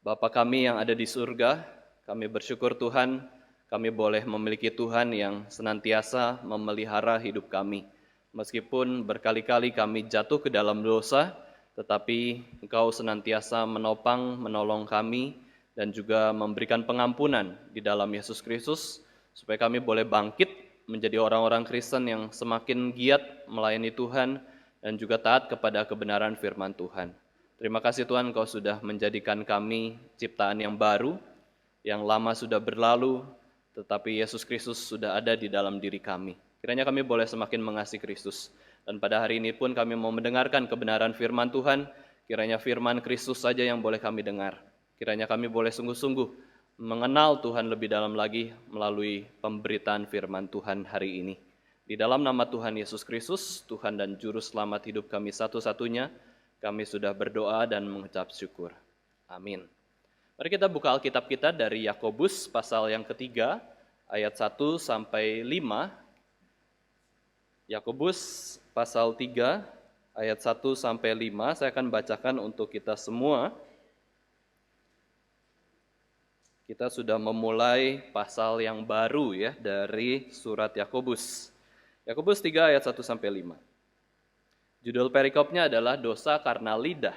Bapa kami yang ada di surga, kami bersyukur Tuhan, kami boleh memiliki Tuhan yang senantiasa memelihara hidup kami. Meskipun berkali-kali kami jatuh ke dalam dosa, tetapi Engkau senantiasa menopang, menolong kami, dan juga memberikan pengampunan di dalam Yesus Kristus, supaya kami boleh bangkit menjadi orang-orang Kristen yang semakin giat melayani Tuhan, dan juga taat kepada kebenaran firman Tuhan. Terima kasih Tuhan, Kau sudah menjadikan kami ciptaan yang baru, yang lama sudah berlalu, tetapi Yesus Kristus sudah ada di dalam diri kami. Kiranya kami boleh semakin mengasihi Kristus. Dan pada hari ini pun kami mau mendengarkan kebenaran firman Tuhan, kiranya firman Kristus saja yang boleh kami dengar. Kiranya kami boleh sungguh-sungguh mengenal Tuhan lebih dalam lagi melalui pemberitaan firman Tuhan hari ini. Di dalam nama Tuhan Yesus Kristus, Tuhan dan Juru Selamat hidup kami satu-satunya, kami sudah berdoa dan mengucap syukur. Amin. Mari kita buka Alkitab kita dari Yakobus pasal yang ketiga, ayat 1 sampai 5. Yakobus pasal 3, ayat 1 sampai 5. Saya akan bacakan untuk kita semua. Kita sudah memulai pasal yang baru ya dari surat Yakobus. Yakobus 3 ayat 1 sampai 5. Judul perikopnya adalah dosa karena lidah.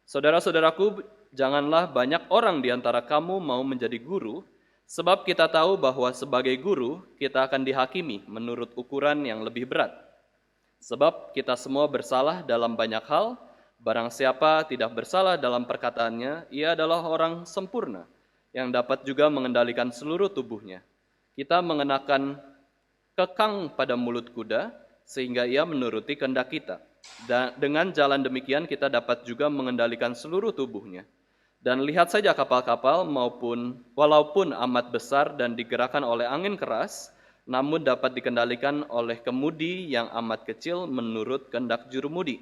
Saudara-saudaraku, janganlah banyak orang di antara kamu mau menjadi guru, sebab kita tahu bahwa sebagai guru kita akan dihakimi menurut ukuran yang lebih berat. Sebab kita semua bersalah dalam banyak hal, barang siapa tidak bersalah dalam perkataannya, ia adalah orang sempurna, yang dapat juga mengendalikan seluruh tubuhnya. Kita mengenakan kekang pada mulut kuda, sehingga ia menuruti kehendak kita. Dan dengan jalan demikian kita dapat juga mengendalikan seluruh tubuhnya. Dan lihat saja kapal-kapal walaupun amat besar dan digerakkan oleh angin keras, namun dapat dikendalikan oleh kemudi yang amat kecil menurut kehendak jurumudi.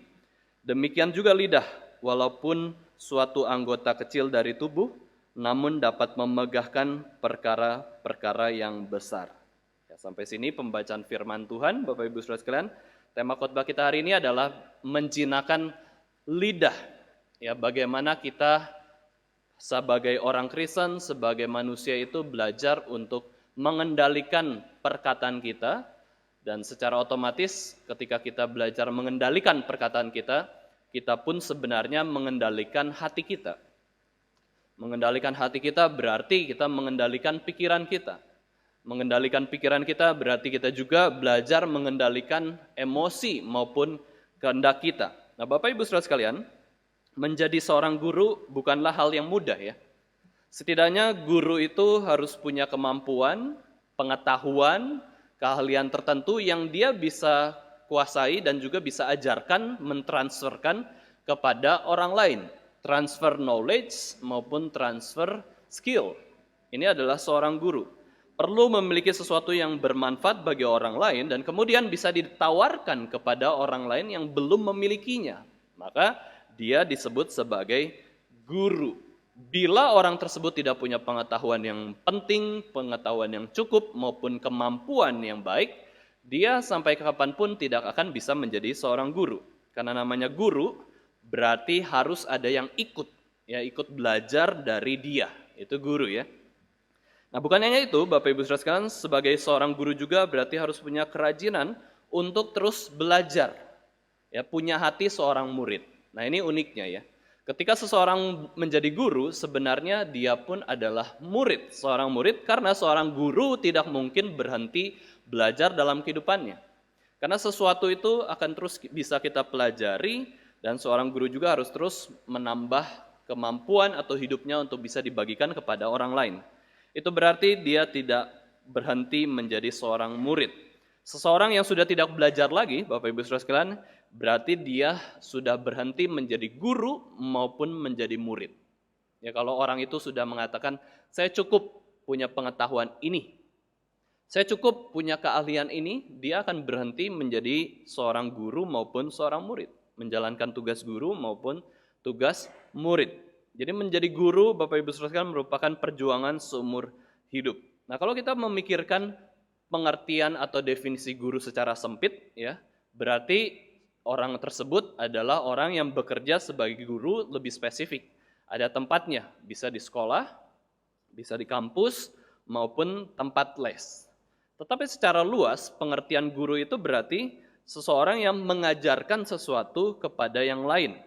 Demikian juga lidah, walaupun suatu anggota kecil dari tubuh, namun dapat memegahkan perkara-perkara yang besar. Ya, sampai sini pembacaan firman Tuhan, Bapak Ibu Saudara sekalian. Tema khotbah kita hari ini adalah menjinakkan lidah. Ya, bagaimana kita sebagai orang Kristen, sebagai manusia itu belajar untuk mengendalikan perkataan kita, dan secara otomatis ketika kita belajar mengendalikan perkataan kita, kita pun sebenarnya mengendalikan hati kita. Mengendalikan hati kita berarti kita mengendalikan pikiran kita. Mengendalikan pikiran kita berarti kita juga belajar mengendalikan emosi maupun kehendak kita. Nah, Bapak Ibu Saudara sekalian, menjadi seorang guru bukanlah hal yang mudah ya. Setidaknya guru itu harus punya kemampuan, pengetahuan, keahlian tertentu yang dia bisa kuasai dan juga bisa ajarkan, mentransferkan kepada orang lain. Transfer knowledge maupun transfer skill. Ini adalah seorang guru. Perlu memiliki sesuatu yang bermanfaat bagi orang lain dan kemudian bisa ditawarkan kepada orang lain yang belum memilikinya. Maka dia disebut sebagai guru. Bila orang tersebut tidak punya pengetahuan yang penting, pengetahuan yang cukup maupun kemampuan yang baik, dia sampai kapanpun tidak akan bisa menjadi seorang guru. Karena namanya guru berarti harus ada yang ikut belajar dari dia. Itu guru ya. Nah, bukan hanya itu, Bapak Ibu Saudara sekalian, sebagai seorang guru juga berarti harus punya kerajinan untuk terus belajar. Ya, punya hati seorang murid. Nah, ini uniknya ya. Ketika seseorang menjadi guru, sebenarnya dia pun adalah murid, seorang murid, karena seorang guru tidak mungkin berhenti belajar dalam kehidupannya. Karena sesuatu itu akan terus bisa kita pelajari, dan seorang guru juga harus terus menambah kemampuan atau hidupnya untuk bisa dibagikan kepada orang lain. Itu berarti dia tidak berhenti menjadi seorang murid. Seseorang yang sudah tidak belajar lagi, Bapak Ibu Saudara sekalian, berarti dia sudah berhenti menjadi guru maupun menjadi murid. Ya, kalau orang itu sudah mengatakan, saya cukup punya pengetahuan ini, saya cukup punya keahlian ini, dia akan berhenti menjadi seorang guru maupun seorang murid, menjalankan tugas guru maupun tugas murid. Jadi menjadi guru, Bapak Ibu Saudara sekalian, merupakan perjuangan seumur hidup. Nah, kalau kita memikirkan pengertian atau definisi guru secara sempit, ya, berarti orang tersebut adalah orang yang bekerja sebagai guru lebih spesifik. Ada tempatnya, bisa di sekolah, bisa di kampus, maupun tempat les. Tetapi secara luas, pengertian guru itu berarti seseorang yang mengajarkan sesuatu kepada yang lain.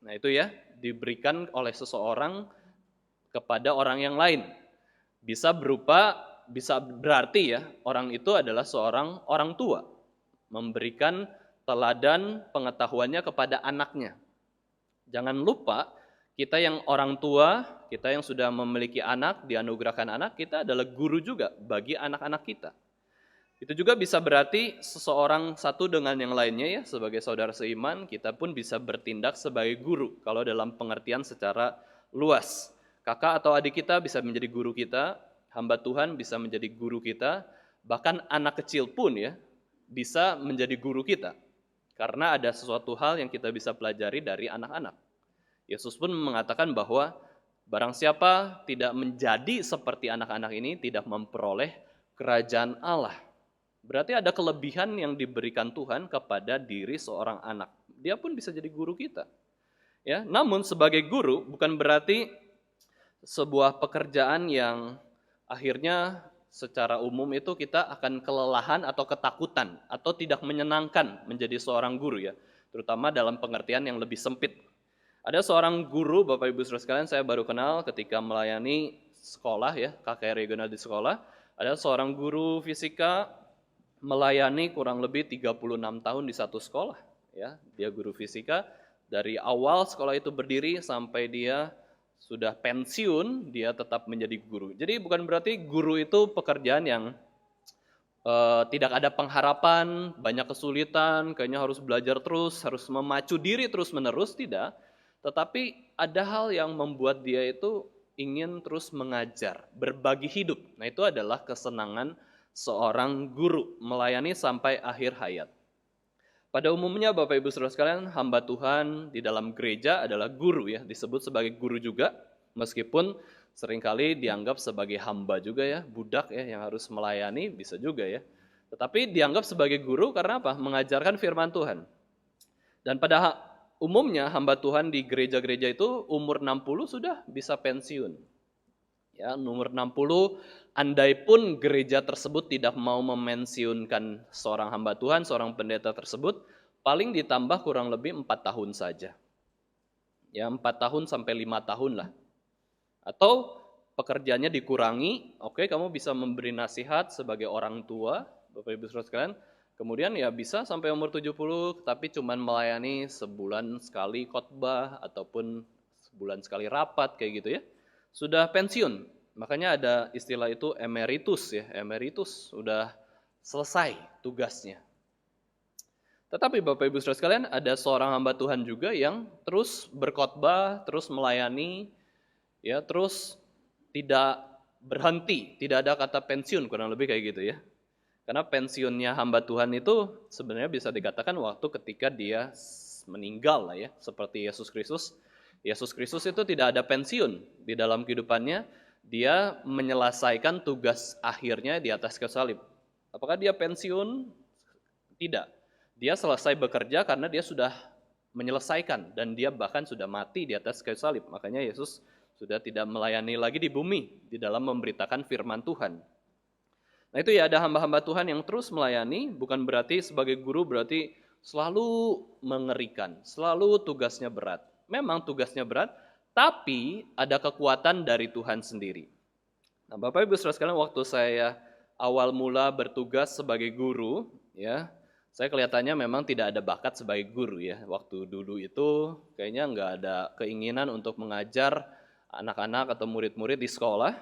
Nah itu ya, diberikan oleh seseorang kepada orang yang lain. Bisa berarti ya, orang itu adalah seorang orang tua, memberikan teladan pengetahuannya kepada anaknya. Jangan lupa, kita yang orang tua, kita yang sudah memiliki anak, dianugerahkan anak, kita adalah guru juga bagi anak-anak kita. Itu juga bisa berarti seseorang satu dengan yang lainnya ya, sebagai saudara seiman, kita pun bisa bertindak sebagai guru, kalau dalam pengertian secara luas. Kakak atau adik kita bisa menjadi guru kita, hamba Tuhan bisa menjadi guru kita, bahkan anak kecil pun ya, bisa menjadi guru kita. Karena ada sesuatu hal yang kita bisa pelajari dari anak-anak. Yesus pun mengatakan bahwa barang siapa tidak menjadi seperti anak-anak ini, tidak memperoleh kerajaan Allah. Berarti ada kelebihan yang diberikan Tuhan kepada diri seorang anak. Dia pun bisa jadi guru kita. Ya, namun sebagai guru bukan berarti sebuah pekerjaan yang akhirnya secara umum itu kita akan kelelahan atau ketakutan atau tidak menyenangkan menjadi seorang guru ya, terutama dalam pengertian yang lebih sempit. Ada seorang guru, Bapak Ibu Saudara sekalian, saya baru kenal ketika melayani sekolah ya, KKR regional di sekolah. Ada seorang guru fisika melayani kurang lebih 36 tahun di satu sekolah ya. Dia guru fisika dari awal sekolah itu berdiri sampai dia sudah pensiun, dia tetap menjadi guru. Jadi bukan berarti guru itu pekerjaan yang tidak ada pengharapan, banyak kesulitan, kayaknya harus belajar terus, harus memacu diri terus-menerus, tidak. Tetapi ada hal yang membuat dia itu ingin terus mengajar, berbagi hidup. Nah itu adalah kesenangan seorang guru, melayani sampai akhir hayat. Pada umumnya Bapak Ibu Saudara sekalian, hamba Tuhan di dalam gereja adalah guru ya, disebut sebagai guru juga, meskipun seringkali dianggap sebagai hamba juga ya, budak ya yang harus melayani, bisa juga ya. Tetapi dianggap sebagai guru karena apa? Mengajarkan firman Tuhan. Dan pada umumnya hamba Tuhan di gereja-gereja itu umur 60 sudah bisa pensiun. Ya, umur 60, andai pun gereja tersebut tidak mau memensiunkan seorang hamba Tuhan, seorang pendeta tersebut, paling ditambah kurang lebih 4 tahun saja. Ya, 4 tahun sampai 5 tahun lah. Atau pekerjaannya dikurangi, oke, kamu bisa memberi nasihat sebagai orang tua, Bapak Ibu Saudara sekalian, kemudian ya bisa sampai umur 70, tapi cuman melayani sebulan sekali khotbah, ataupun sebulan sekali rapat, kayak gitu ya. Sudah pensiun, makanya ada istilah itu emeritus ya, emeritus, sudah selesai tugasnya. Tetapi Bapak Ibu Saudara sekalian, ada seorang hamba Tuhan juga yang terus berkhotbah, terus melayani, ya terus tidak berhenti, tidak ada kata pensiun, kurang lebih kayak gitu ya. Karena pensiunnya hamba Tuhan itu sebenarnya bisa dikatakan waktu ketika dia meninggal lah ya, seperti Yesus Kristus. Yesus Kristus itu tidak ada pensiun di dalam kehidupannya, dia menyelesaikan tugas akhirnya di atas kayu salib. Apakah dia pensiun? Tidak. Dia selesai bekerja karena dia sudah menyelesaikan dan dia bahkan sudah mati di atas kayu salib. Makanya Yesus sudah tidak melayani lagi di bumi di dalam memberitakan firman Tuhan. Nah itu ya, ada hamba-hamba Tuhan yang terus melayani, bukan berarti sebagai guru berarti selalu mengerikan, selalu tugasnya berat. Memang tugasnya berat, tapi ada kekuatan dari Tuhan sendiri. Nah, Bapak Ibu Saudara sekalian, waktu saya awal mula bertugas sebagai guru, ya, saya kelihatannya memang tidak ada bakat sebagai guru ya. Waktu dulu itu kayaknya nggak ada keinginan untuk mengajar anak-anak atau murid-murid di sekolah.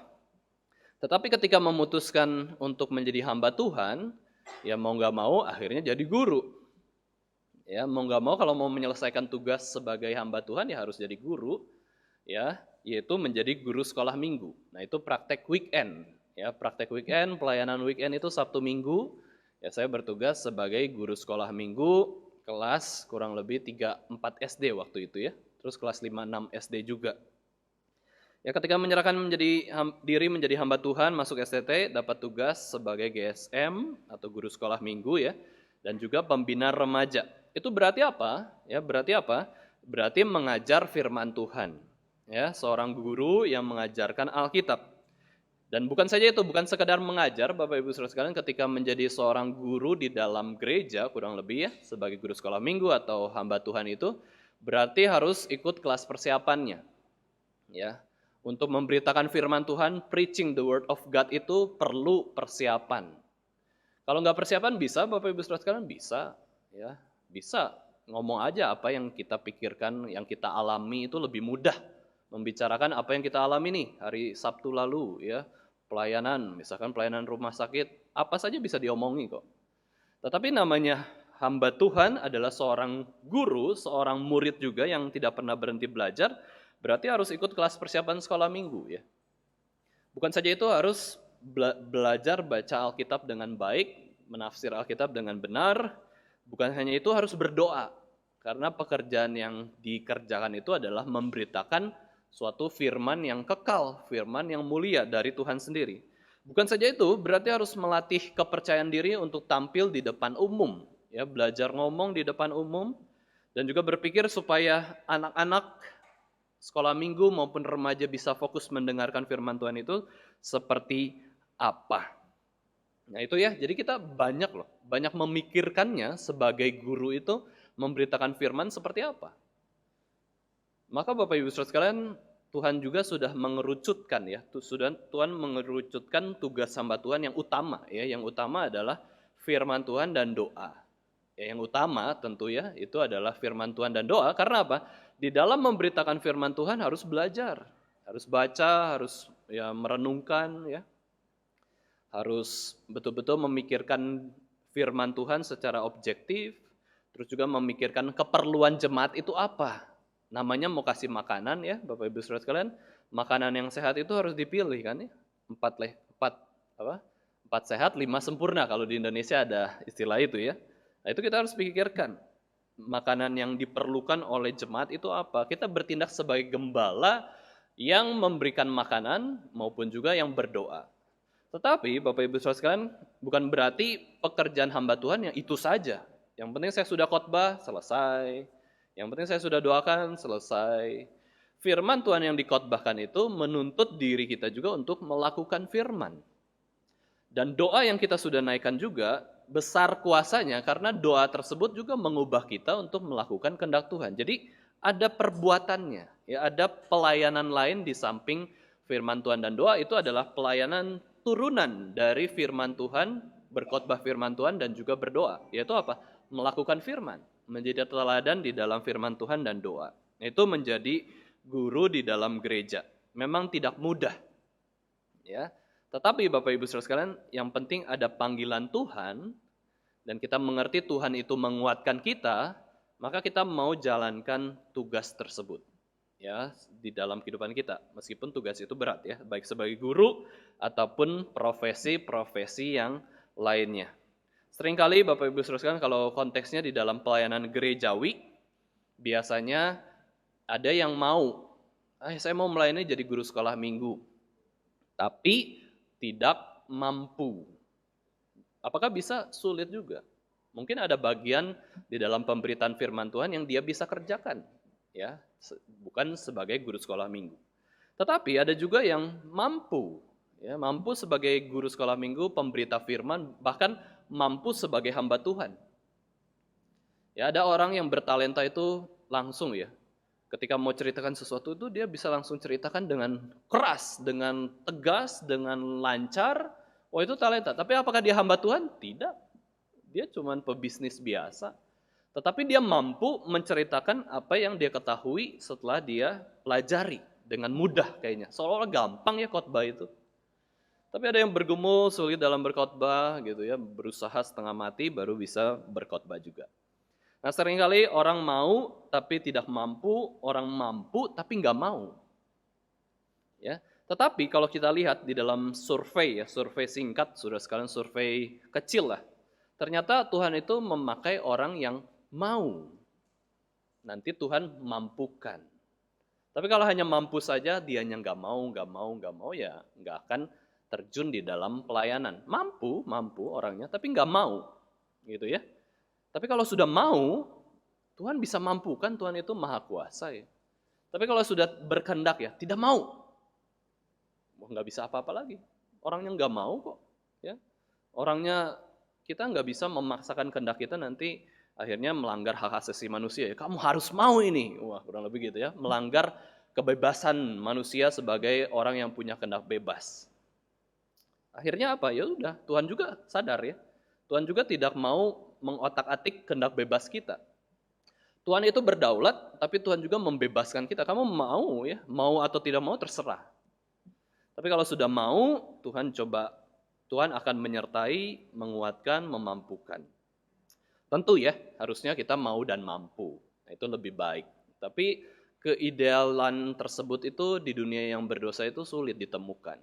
Tetapi ketika memutuskan untuk menjadi hamba Tuhan, ya mau nggak mau akhirnya jadi guru. Ya, mau nggak mau kalau mau menyelesaikan tugas sebagai hamba Tuhan ya harus jadi guru, ya, yaitu menjadi guru sekolah minggu. Nah itu praktek weekend, ya praktek weekend, pelayanan weekend itu Sabtu Minggu. Ya saya bertugas sebagai guru sekolah minggu, kelas kurang lebih 3-4 SD waktu itu ya, terus kelas 5-6 SD juga. Ya ketika menyerahkan diri menjadi hamba Tuhan, masuk STT, dapat tugas sebagai GSM atau guru sekolah minggu ya, dan juga pembina remaja. Itu berarti apa? Ya berarti apa? Berarti mengajar firman Tuhan. Ya, seorang guru yang mengajarkan Alkitab. Dan bukan saja itu, bukan sekadar mengajar, Bapak Ibu Saudara sekalian, ketika menjadi seorang guru di dalam gereja, kurang lebih ya, sebagai guru sekolah minggu atau hamba Tuhan itu, berarti harus ikut kelas persiapannya. Ya, untuk memberitakan firman Tuhan, preaching the word of God itu perlu persiapan. Kalau nggak persiapan bisa, Bapak Ibu Saudara sekalian, bisa. Ya, bisa ngomong aja apa yang kita pikirkan, yang kita alami itu lebih mudah. Membicarakan apa yang kita alami nih hari Sabtu lalu ya, pelayanan, misalkan pelayanan rumah sakit, apa saja bisa diomongi kok. Tetapi namanya hamba Tuhan adalah seorang guru, seorang murid juga yang tidak pernah berhenti belajar, berarti harus ikut kelas persiapan sekolah minggu ya. Bukan saja itu, harus belajar baca Alkitab dengan baik, menafsir Alkitab dengan benar. Bukan hanya itu, harus berdoa. Karena pekerjaan yang dikerjakan itu adalah memberitakan suatu firman yang kekal, firman yang mulia dari Tuhan sendiri. Bukan saja itu, berarti harus melatih kepercayaan diri untuk tampil di depan umum, ya, belajar ngomong di depan umum, dan juga berpikir supaya anak-anak sekolah minggu maupun remaja bisa fokus mendengarkan firman Tuhan itu seperti apa. Nah itu ya, jadi kita banyak memikirkannya sebagai guru itu memberitakan firman seperti apa. Maka Bapak Ibu Saudara sekalian, Tuhan juga sudah mengerucutkan ya, Tuhan mengerucutkan tugas hamba Tuhan yang utama ya, yang utama adalah firman Tuhan dan doa. Ya, yang utama tentu ya itu adalah firman Tuhan dan doa. Karena apa? Di dalam memberitakan firman Tuhan harus belajar, harus baca, harus ya merenungkan ya, harus betul-betul memikirkan firman Tuhan secara objektif, terus juga memikirkan keperluan jemaat itu apa. Namanya mau kasih makanan ya, Bapak Ibu Saudara sekalian, makanan yang sehat itu harus dipilih kan ya. Empat sehat, 5 sempurna kalau di Indonesia ada istilah itu ya. Nah itu kita harus pikirkan, makanan yang diperlukan oleh jemaat itu apa. Kita bertindak sebagai gembala yang memberikan makanan maupun juga yang berdoa. Tetapi Bapak Ibu Saudara sekalian, bukan berarti pekerjaan hamba Tuhan yang itu saja. Yang penting saya sudah khotbah, selesai. Yang penting saya sudah doakan, selesai. Firman Tuhan yang dikhotbahkan itu menuntut diri kita juga untuk melakukan firman. Dan doa yang kita sudah naikkan juga besar kuasanya, karena doa tersebut juga mengubah kita untuk melakukan kehendak Tuhan. Jadi ada perbuatannya, ya, ada pelayanan lain di samping firman Tuhan dan doa. Itu adalah pelayanan turunan dari firman Tuhan, berkhotbah firman Tuhan dan juga berdoa. Yaitu apa? Melakukan firman, menjadi teladan di dalam firman Tuhan dan doa. Itu menjadi guru di dalam gereja. Memang tidak mudah. Ya. Tetapi Bapak Ibu Saudara sekalian, yang penting ada panggilan Tuhan dan kita mengerti Tuhan itu menguatkan kita, maka kita mau jalankan tugas tersebut. Ya, di dalam kehidupan kita, meskipun tugas itu berat ya, baik sebagai guru ataupun profesi-profesi yang lainnya. Seringkali Bapak Ibu Saudara sekalian, kalau konteksnya di dalam pelayanan gerejawi, biasanya ada yang mau, saya mau melayani jadi guru sekolah minggu, tapi tidak mampu. Apakah bisa? Sulit juga. Mungkin ada bagian di dalam pemberitaan firman Tuhan yang dia bisa kerjakan, ya, bukan sebagai guru sekolah minggu. Tetapi ada juga yang mampu, ya, mampu sebagai guru sekolah minggu, pemberita firman, bahkan mampu sebagai hamba Tuhan. Ya, ada orang yang bertalenta itu langsung ya, ketika mau ceritakan sesuatu itu dia bisa langsung ceritakan dengan keras, dengan tegas, dengan lancar. Oh itu talenta. Tapi apakah dia hamba Tuhan? Tidak. Dia cuma pebisnis biasa. Tetapi dia mampu menceritakan apa yang dia ketahui setelah dia pelajari dengan mudah kayaknya. Seolah-olah gampang ya khotbah itu. Tapi ada yang bergumul, sulit dalam berkhotbah gitu ya, berusaha setengah mati baru bisa berkhotbah juga. Nah seringkali orang mau tapi tidak mampu, orang mampu tapi nggak mau. Ya, tetapi kalau kita lihat di dalam survei ya, survei singkat, sudah sekalian survei kecil lah. Ternyata Tuhan itu memakai orang yang mau. Nanti Tuhan mampukan. Tapi kalau hanya mampu saja, dianya nggak mau ya nggak akan terjun di dalam pelayanan. Mampu orangnya, tapi nggak mau, gitu ya. Tapi kalau sudah mau, Tuhan bisa mampukan, Tuhan itu maha kuasa ya. Tapi kalau sudah berkehendak ya, tidak mau. Wah, nggak bisa apa-apa lagi. Orangnya nggak mau kok. Ya, orangnya kita nggak bisa memaksakan kehendak kita nanti akhirnya melanggar hak asasi manusia. Ya, kamu harus mau ini. Wah, kurang lebih gitu ya. Melanggar kebebasan manusia sebagai orang yang punya kehendak bebas. Akhirnya apa? Ya udah, Tuhan juga sadar ya. Tuhan juga tidak mau mengotak-atik kehendak bebas kita. Tuhan itu berdaulat, tapi Tuhan juga membebaskan kita. Kamu mau ya, mau atau tidak mau terserah. Tapi kalau sudah mau, Tuhan akan menyertai, menguatkan, memampukan. Tentu ya, harusnya kita mau dan mampu. Nah, itu lebih baik. Tapi keidealan tersebut itu di dunia yang berdosa itu sulit ditemukan.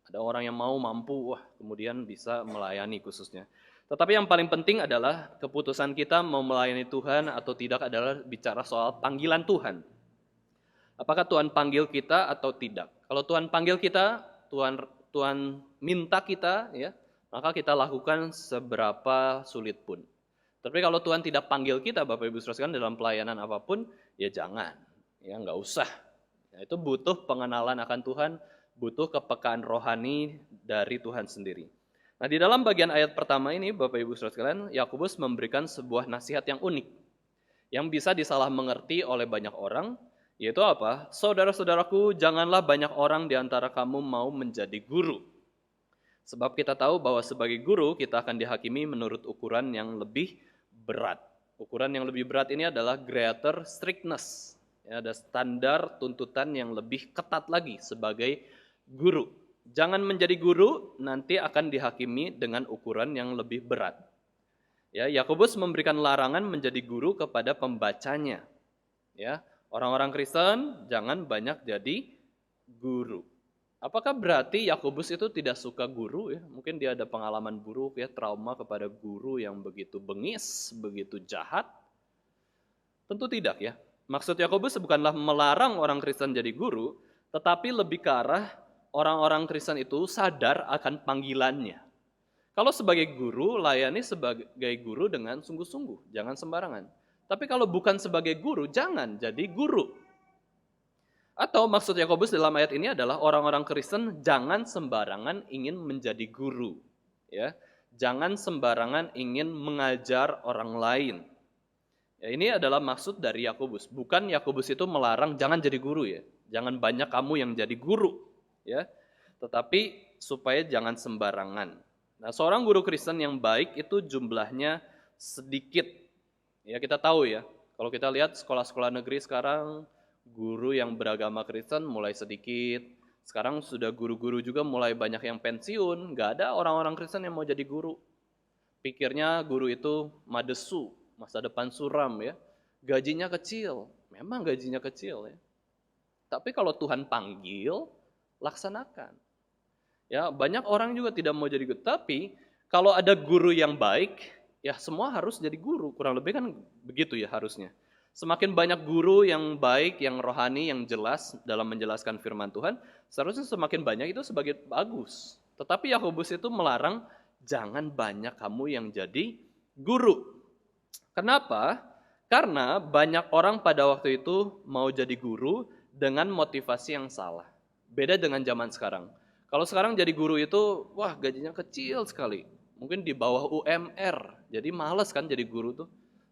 Ada orang yang mau, mampu, wah kemudian bisa melayani khususnya. Tetapi yang paling penting adalah keputusan kita mau melayani Tuhan atau tidak adalah bicara soal panggilan Tuhan. Apakah Tuhan panggil kita atau tidak? Kalau Tuhan panggil kita, Tuhan minta kita, ya, maka kita lakukan seberapa sulit pun. Tapi kalau Tuhan tidak panggil kita, Bapak Ibu Saudara dalam pelayanan apapun, ya jangan, ya nggak usah. Ya, itu butuh pengenalan akan Tuhan, butuh kepekaan rohani dari Tuhan sendiri. Nah, di dalam bagian ayat pertama ini, Bapak Ibu Saudara sekalian, Yakobus memberikan sebuah nasihat yang unik, yang bisa disalah mengerti oleh banyak orang, yaitu apa? Saudara-saudaraku, janganlah banyak orang di antara kamu mau menjadi guru. Sebab kita tahu bahwa sebagai guru kita akan dihakimi menurut ukuran yang lebih berat. Ukuran yang lebih berat ini adalah greater strictness. Ya, ada standar tuntutan yang lebih ketat lagi sebagai guru. Jangan menjadi guru, nanti akan dihakimi dengan ukuran yang lebih berat. Ya, Yakobus memberikan larangan menjadi guru kepada pembacanya. Ya, orang-orang Kristen jangan banyak jadi guru. Apakah berarti Yakobus itu tidak suka guru ya? Mungkin dia ada pengalaman buruk ya, trauma kepada guru yang begitu bengis, begitu jahat. Tentu tidak ya. Maksud Yakobus bukanlah melarang orang Kristen jadi guru, tetapi lebih ke arah orang-orang Kristen itu sadar akan panggilannya. Kalau sebagai guru, layani sebagai guru dengan sungguh-sungguh, jangan sembarangan. Tapi kalau bukan sebagai guru, jangan jadi guru. Atau maksud Yakobus dalam ayat ini adalah orang-orang Kristen jangan sembarangan ingin menjadi guru. Ya, jangan sembarangan ingin mengajar orang lain. Ya, ini adalah maksud dari Yakobus. Bukan Yakobus itu melarang jangan jadi guru ya. Jangan banyak kamu yang jadi guru. Ya, tetapi supaya jangan sembarangan. Nah, seorang guru Kristen yang baik itu jumlahnya sedikit. Ya, kita tahu ya, kalau kita lihat sekolah-sekolah negeri sekarang, guru yang beragama Kristen mulai sedikit. Sekarang sudah guru-guru juga mulai banyak yang pensiun. Gak ada orang-orang Kristen yang mau jadi guru. Pikirnya guru itu madesu, masa depan suram ya. Gajinya kecil, memang gajinya kecil ya. Tapi kalau Tuhan panggil, laksanakan. Ya, banyak orang juga tidak mau jadi guru. Tapi kalau ada guru yang baik, ya semua harus jadi guru. Kurang lebih kan begitu ya harusnya. Semakin banyak guru yang baik, yang rohani, yang jelas dalam menjelaskan firman Tuhan, seharusnya semakin banyak itu sebagai bagus. Tetapi Yakobus itu melarang, jangan banyak kamu yang jadi guru. Kenapa? Karena banyak orang pada waktu itu mau jadi guru dengan motivasi yang salah. Beda dengan zaman sekarang. Kalau sekarang jadi guru itu, wah gajinya kecil sekali. Mungkin di bawah UMR. Jadi males kan jadi guru tuh.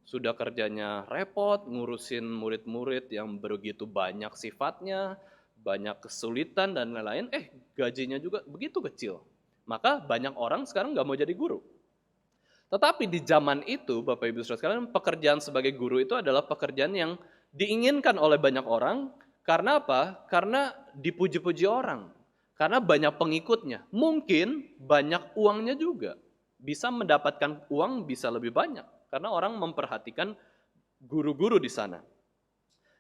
Sudah kerjanya repot, ngurusin murid-murid yang begitu banyak sifatnya, banyak kesulitan dan lain-lain. Gajinya juga begitu kecil. Maka banyak orang sekarang nggak mau jadi guru. Tetapi di zaman itu, Bapak Ibu Saudara sekalian, pekerjaan sebagai guru itu adalah pekerjaan yang diinginkan oleh banyak orang. Karena apa? Karena dipuji-puji orang. Karena banyak pengikutnya. Mungkin banyak uangnya juga. Bisa mendapatkan uang bisa lebih banyak. Karena orang memperhatikan guru-guru di sana.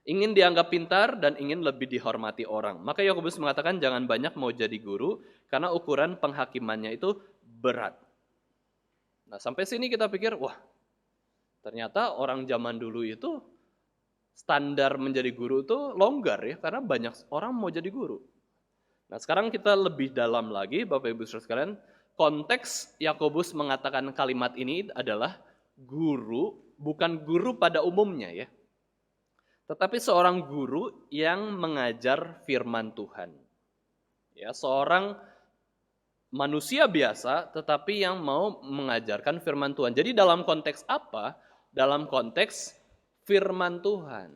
Ingin dianggap pintar dan ingin lebih dihormati orang. Maka Yakobus mengatakan jangan banyak mau jadi guru karena ukuran penghakimannya itu berat. Nah, sampai sini kita pikir, wah, ternyata orang zaman dulu itu standar menjadi guru itu longgar ya, karena banyak orang mau jadi guru. Nah, sekarang kita lebih dalam lagi, Bapak Ibu Saudara sekalian, konteks Yakobus mengatakan kalimat ini adalah guru, bukan guru pada umumnya ya. tetapi seorang guru yang mengajar firman Tuhan. Ya, seorang manusia biasa tetapi yang mau mengajarkan firman Tuhan. Jadi dalam konteks apa? Dalam konteks firman Tuhan.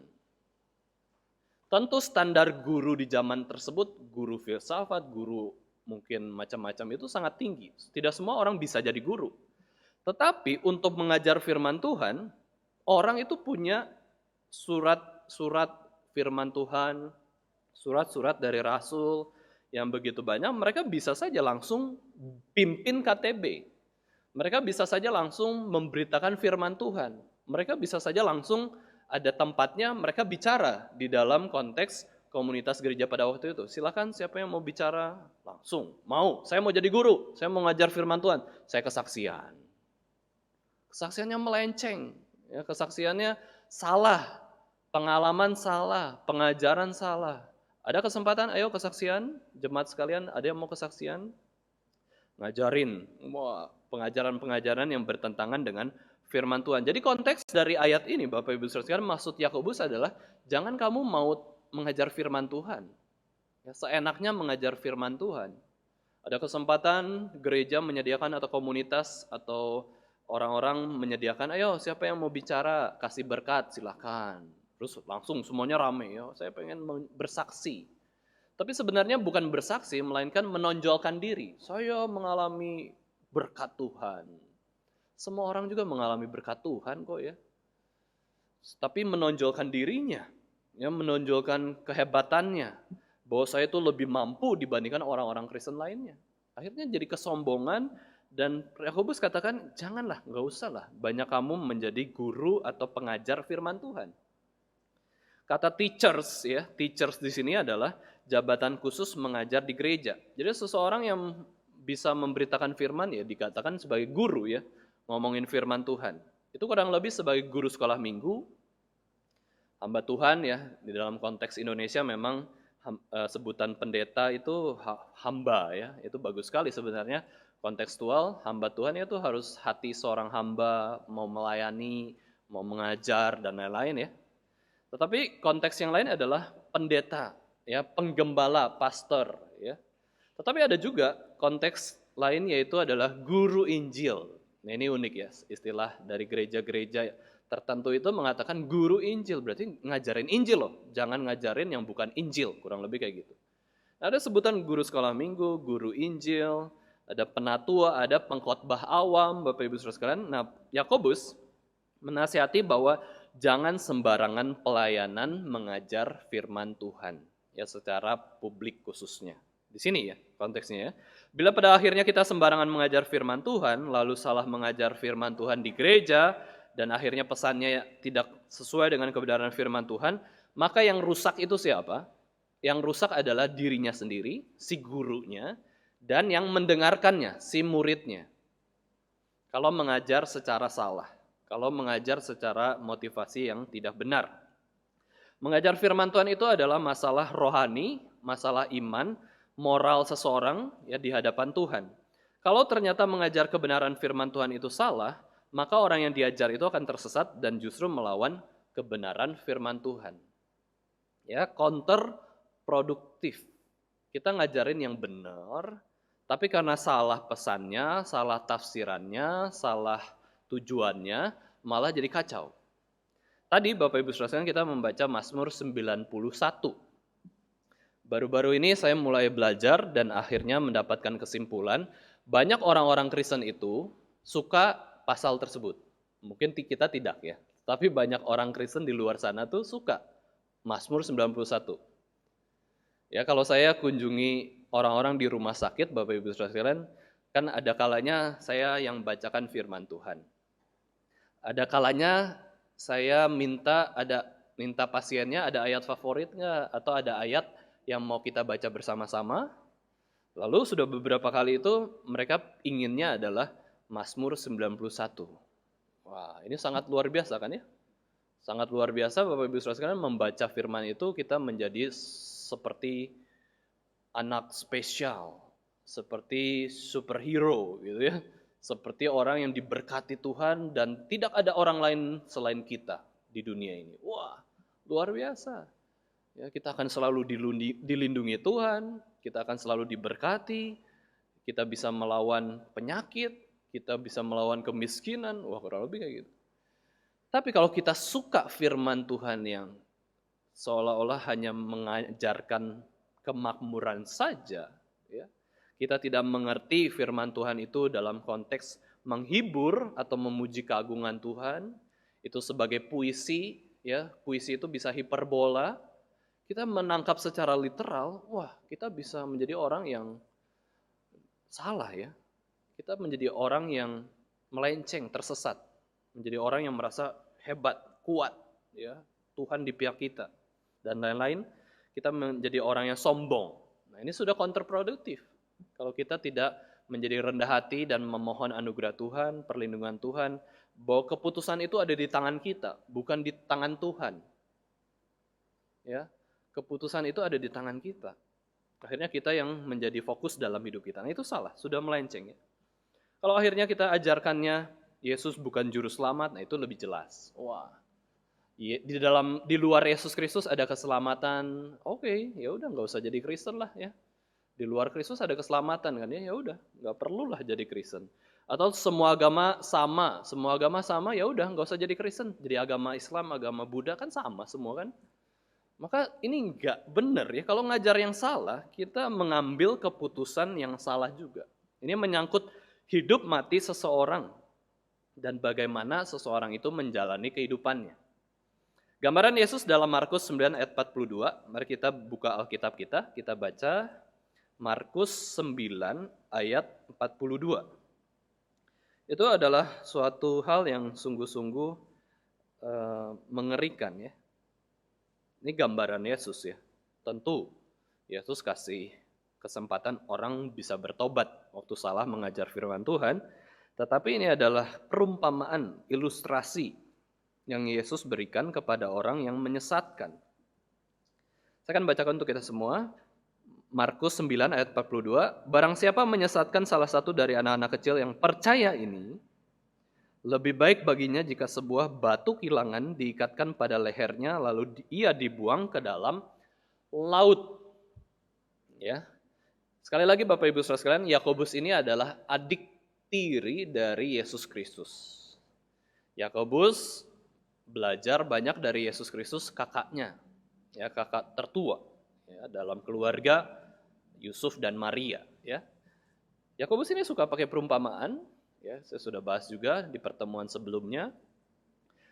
Tentu standar guru di zaman tersebut, guru filsafat, guru mungkin macam-macam itu sangat tinggi. Tidak semua orang bisa jadi guru. Tetapi untuk mengajar firman Tuhan, orang itu punya surat-surat firman Tuhan, surat-surat dari rasul yang begitu banyak, mereka bisa saja langsung pimpin KTB. Mereka bisa saja langsung memberitakan firman Tuhan. Mereka bisa saja langsung ada tempatnya mereka bicara di dalam konteks komunitas gereja pada waktu itu. Silakan siapa yang mau bicara langsung. Mau, saya mau jadi guru, saya mau ngajar firman Tuhan. Saya kesaksian. Kesaksiannya melenceng, ya, kesaksiannya salah, pengalaman salah, pengajaran salah. Ada kesempatan, ayo kesaksian, jemaat sekalian, ada yang mau kesaksian? Ngajarin, pengajaran-pengajaran yang bertentangan dengan firman Tuhan. Jadi konteks dari ayat ini, Bapak Ibu Saudara sekalian, maksud Yakobus adalah jangan kamu mau mengajar firman Tuhan. Ya, seenaknya mengajar firman Tuhan. Ada kesempatan gereja menyediakan atau komunitas atau orang-orang menyediakan, ayo siapa yang mau bicara, kasih berkat, silakan. Terus langsung semuanya rame, ya, saya pengen bersaksi. Tapi sebenarnya bukan bersaksi, melainkan menonjolkan diri. Saya mengalami berkat Tuhan. Semua orang juga mengalami berkat Tuhan kok ya. Tapi menonjolkan dirinya, ya, menonjolkan kehebatannya, bahwa saya itu lebih mampu dibandingkan orang-orang Kristen lainnya. Akhirnya jadi kesombongan, dan Yakobus katakan, janganlah, nggak usah lah, banyak kamu menjadi guru atau pengajar firman Tuhan. Kata teachers, ya, teachers di sini adalah jabatan khusus mengajar di gereja. Jadi seseorang yang bisa memberitakan firman ya dikatakan sebagai guru ya, ngomongin firman Tuhan. Itu kurang lebih sebagai guru sekolah minggu, hamba Tuhan ya, di dalam konteks Indonesia memang sebutan pendeta itu hamba ya, itu bagus sekali sebenarnya kontekstual. Hamba Tuhan itu harus hati seorang hamba, mau melayani, mau mengajar dan lain-lain ya. Tetapi konteks yang lain adalah pendeta, ya, penggembala, pastor, ya. Tetapi ada juga konteks lain yaitu adalah guru Injil. Nah, ini unik ya, istilah dari gereja-gereja tertentu itu mengatakan guru Injil, berarti ngajarin Injil loh, jangan ngajarin yang bukan Injil, kurang lebih kayak gitu. Ada sebutan guru sekolah minggu, guru Injil, ada penatua, ada pengkhotbah awam, Bapak Ibu Saudara sekalian. Nah, Yakobus menasihati bahwa jangan sembarangan pelayanan mengajar firman Tuhan, ya, secara publik khususnya. Di sini ya konteksnya ya. Bila pada akhirnya kita sembarangan mengajar firman Tuhan, lalu salah mengajar firman Tuhan di gereja, dan akhirnya pesannya tidak sesuai dengan kebenaran firman Tuhan, maka yang rusak itu siapa? Yang rusak adalah dirinya sendiri, si gurunya, dan yang mendengarkannya, si muridnya. Kalau mengajar secara salah, kalau mengajar secara motivasi yang tidak benar. Mengajar firman Tuhan itu adalah masalah rohani, masalah iman, moral seseorang ya di hadapan Tuhan. Kalau ternyata mengajar kebenaran firman Tuhan itu salah, maka orang yang diajar itu akan tersesat dan justru melawan kebenaran firman Tuhan. Ya, counterproduktif. Kita ngajarin yang benar, tapi karena salah pesannya, salah tafsirannya, salah tujuannya, malah jadi kacau. Tadi Bapak Ibu Saudara kita membaca Mazmur 91. Baru-baru ini saya mulai belajar dan akhirnya mendapatkan kesimpulan, banyak orang-orang Kristen itu suka pasal tersebut. Mungkin kita tidak ya, tapi banyak orang Kristen di luar sana tuh suka Mazmur 91. Ya, kalau saya kunjungi orang-orang di rumah sakit, Bapak Ibu Saudara sekalian, kan ada kalanya saya yang bacakan firman Tuhan. Ada kalanya saya minta pasiennya ada ayat favorit nggak, atau ada ayat yang mau kita baca bersama-sama. Lalu sudah beberapa kali itu mereka inginnya adalah Mazmur 91. Wah, ini sangat luar biasa kan ya? Sangat luar biasa Bapak Ibu Saudara sekalian, membaca firman itu kita menjadi seperti anak spesial, seperti superhero gitu ya. Seperti orang yang diberkati Tuhan dan tidak ada orang lain selain kita di dunia ini. Wah, luar biasa. Ya, kita akan selalu dilindungi Tuhan, kita akan selalu diberkati, kita bisa melawan penyakit, kita bisa melawan kemiskinan, wah kurang lebih kayak gitu. Tapi kalau kita suka firman Tuhan yang seolah-olah hanya mengajarkan kemakmuran saja, ya, kita tidak mengerti firman Tuhan itu dalam konteks menghibur atau memuji keagungan Tuhan, itu sebagai puisi, ya, puisi itu bisa hiperbola. Kita menangkap secara literal, wah kita bisa menjadi orang yang salah ya. Kita menjadi orang yang melenceng, tersesat. Menjadi orang yang merasa hebat, kuat, ya, Tuhan di pihak kita. Dan lain-lain, kita menjadi orang yang sombong. Nah ini sudah kontraproduktif. Kalau kita tidak menjadi rendah hati dan memohon anugerah Tuhan, perlindungan Tuhan, bahwa keputusan itu ada di tangan kita, bukan di tangan Tuhan. Ya, keputusan itu ada di tangan kita. Akhirnya kita yang menjadi fokus dalam hidup kita. Nah itu salah, sudah melenceng ya. Kalau akhirnya kita ajarkannya Yesus bukan juru selamat, nah itu lebih jelas. Wah, di luar Yesus Kristus ada keselamatan. Oke, ya udah nggak usah jadi Kristen lah ya. Di luar Kristus ada keselamatan kan ya, ya udah nggak perlulah jadi Kristen. Atau semua agama sama, ya udah nggak usah jadi Kristen. Jadi agama Islam, agama Buddha kan sama semua kan. Maka ini nggak benar ya, kalau ngajar yang salah, kita mengambil keputusan yang salah juga. Ini menyangkut hidup mati seseorang dan bagaimana seseorang itu menjalani kehidupannya. Gambaran Yesus dalam Markus 9 ayat 42, mari kita buka Alkitab kita baca Markus 9 ayat 42. Itu adalah suatu hal yang sungguh-sungguh mengerikan ya. Ini gambaran Yesus ya. Tentu Yesus kasih kesempatan orang bisa bertobat waktu salah mengajar firman Tuhan. Tetapi ini adalah perumpamaan, ilustrasi yang Yesus berikan kepada orang yang menyesatkan. Saya akan bacakan untuk kita semua. Markus 9 ayat 42. Barang siapa menyesatkan salah satu dari anak-anak kecil yang percaya ini, lebih baik baginya jika sebuah batu kilangan diikatkan pada lehernya lalu ia dibuang ke dalam laut. Ya. Sekali lagi Bapak Ibu Saudara sekalian, Yakobus ini adalah adik tiri dari Yesus Kristus. Yakobus belajar banyak dari Yesus Kristus, kakaknya, ya, kakak tertua ya, dalam keluarga Yusuf dan Maria. Ya. Yakobus ini suka pakai perumpamaan. Ya, saya sudah bahas juga di pertemuan sebelumnya.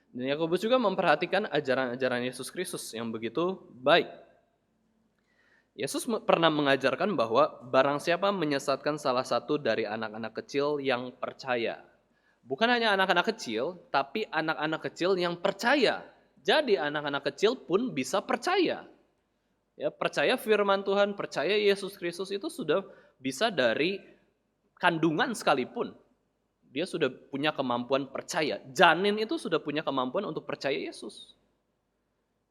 Dan Yakobus juga memperhatikan ajaran-ajaran Yesus Kristus yang begitu baik. Yesus pernah mengajarkan bahwa barang siapa menyesatkan salah satu dari anak-anak kecil yang percaya. Bukan hanya anak-anak kecil, tapi anak-anak kecil yang percaya. Jadi anak-anak kecil pun bisa percaya. Ya, percaya firman Tuhan, percaya Yesus Kristus itu sudah bisa dari kandungan sekalipun. Dia sudah punya kemampuan percaya. Janin itu sudah punya kemampuan untuk percaya Yesus.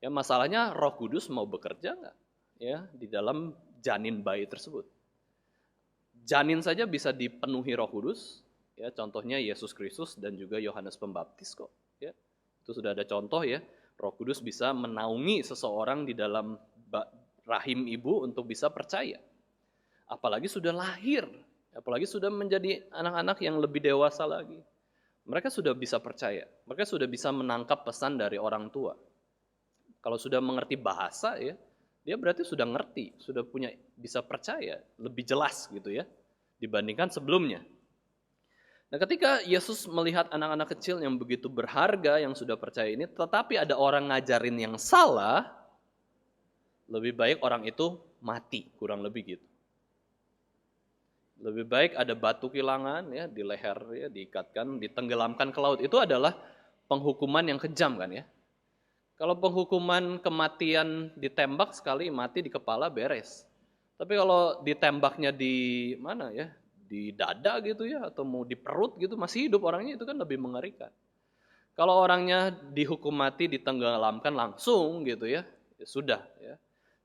Ya, masalahnya Roh Kudus mau bekerja nggak? Ya, di dalam janin bayi tersebut. Janin saja bisa dipenuhi Roh Kudus. Ya, contohnya Yesus Kristus dan juga Yohanes Pembaptis kok. Ya, itu sudah ada contoh ya. Roh Kudus bisa menaungi seseorang di dalam rahim ibu untuk bisa percaya. Apalagi sudah lahir. Apalagi sudah menjadi anak-anak yang lebih dewasa lagi. Mereka sudah bisa percaya. Mereka sudah bisa menangkap pesan dari orang tua. Kalau sudah mengerti bahasa ya, dia berarti sudah ngerti, sudah punya bisa percaya, lebih jelas gitu ya dibandingkan sebelumnya. Nah, ketika Yesus melihat anak-anak kecil yang begitu berharga yang sudah percaya ini, tetapi ada orang ngajarin yang salah, lebih baik orang itu mati, kurang lebih gitu. Lebih baik ada batu kilangan ya di leher ya diikatkan, ditenggelamkan ke laut. Itu adalah penghukuman yang kejam kan ya. Kalau penghukuman kematian ditembak sekali mati di kepala beres. Tapi kalau ditembaknya di mana ya? Di dada gitu ya atau mau di perut gitu masih hidup orangnya, itu kan lebih mengerikan. Kalau orangnya dihukum mati ditenggelamkan langsung gitu ya, ya sudah ya.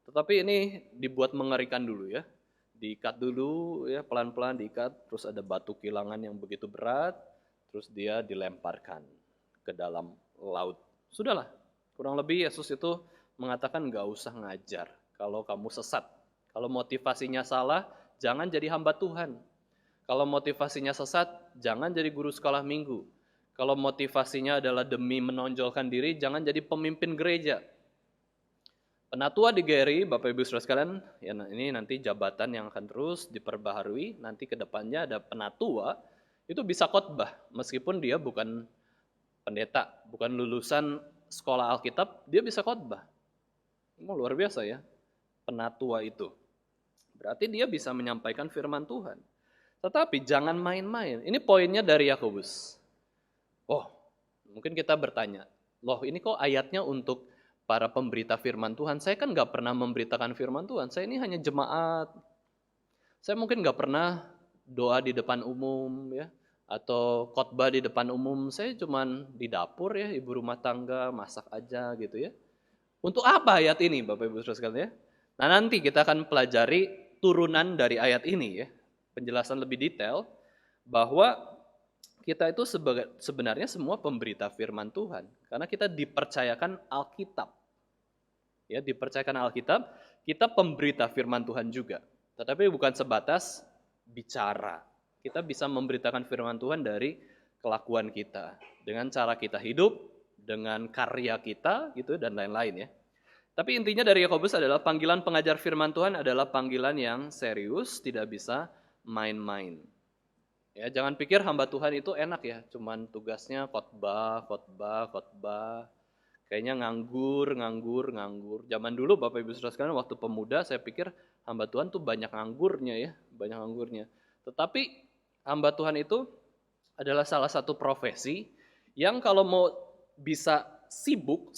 Tetapi ini dibuat mengerikan dulu ya. Diikat dulu ya, pelan-pelan diikat, terus ada batu kilangan yang begitu berat, terus dia dilemparkan ke dalam laut. Sudahlah, kurang lebih Yesus itu mengatakan nggak usah ngajar kalau kamu sesat. Kalau motivasinya salah, jangan jadi hamba Tuhan. Kalau motivasinya sesat, jangan jadi guru sekolah minggu. Kalau motivasinya adalah demi menonjolkan diri, jangan jadi pemimpin gereja. Penatua di GRI, Bapak Ibu Saudara sekalian, ya ini nanti jabatan yang akan terus diperbaharui, nanti ke depannya ada penatua, itu bisa khotbah, meskipun dia bukan pendeta, bukan lulusan sekolah Alkitab, dia bisa khotbah. Luar biasa ya, penatua itu. Berarti dia bisa menyampaikan firman Tuhan. Tetapi jangan main-main, ini poinnya dari Yakobus. Oh, mungkin kita bertanya, loh ini kok ayatnya untuk para pemberita firman Tuhan? Saya kan gak pernah memberitakan firman Tuhan, saya ini hanya jemaat. Saya mungkin gak pernah doa di depan umum ya, atau khotbah di depan umum. Saya cuman di dapur ya, ibu rumah tangga, masak aja gitu ya. Untuk apa ayat ini Bapak Ibu Saudara sekalian ya? Nah nanti kita akan pelajari turunan dari ayat ini ya, penjelasan lebih detail bahwa kita itu sebenarnya semua pemberita firman Tuhan. Karena kita dipercayakan Alkitab. Ya, dipercayakan Alkitab, kita pemberita firman Tuhan juga. Tetapi bukan sebatas bicara. Kita bisa memberitakan firman Tuhan dari kelakuan kita. Dengan cara kita hidup, dengan karya kita, gitu dan lain-lain ya. Tapi intinya dari Yakobus adalah panggilan pengajar firman Tuhan adalah panggilan yang serius, tidak bisa main-main. Ya, jangan pikir hamba Tuhan itu enak ya, cuman tugasnya khotbah. Kayaknya nganggur. Zaman dulu Bapak Ibu Saudara sekalian waktu pemuda saya pikir hamba Tuhan tuh banyak nganggurnya ya, banyak nganggurnya. Tetapi hamba Tuhan itu adalah salah satu profesi yang kalau mau bisa sibuk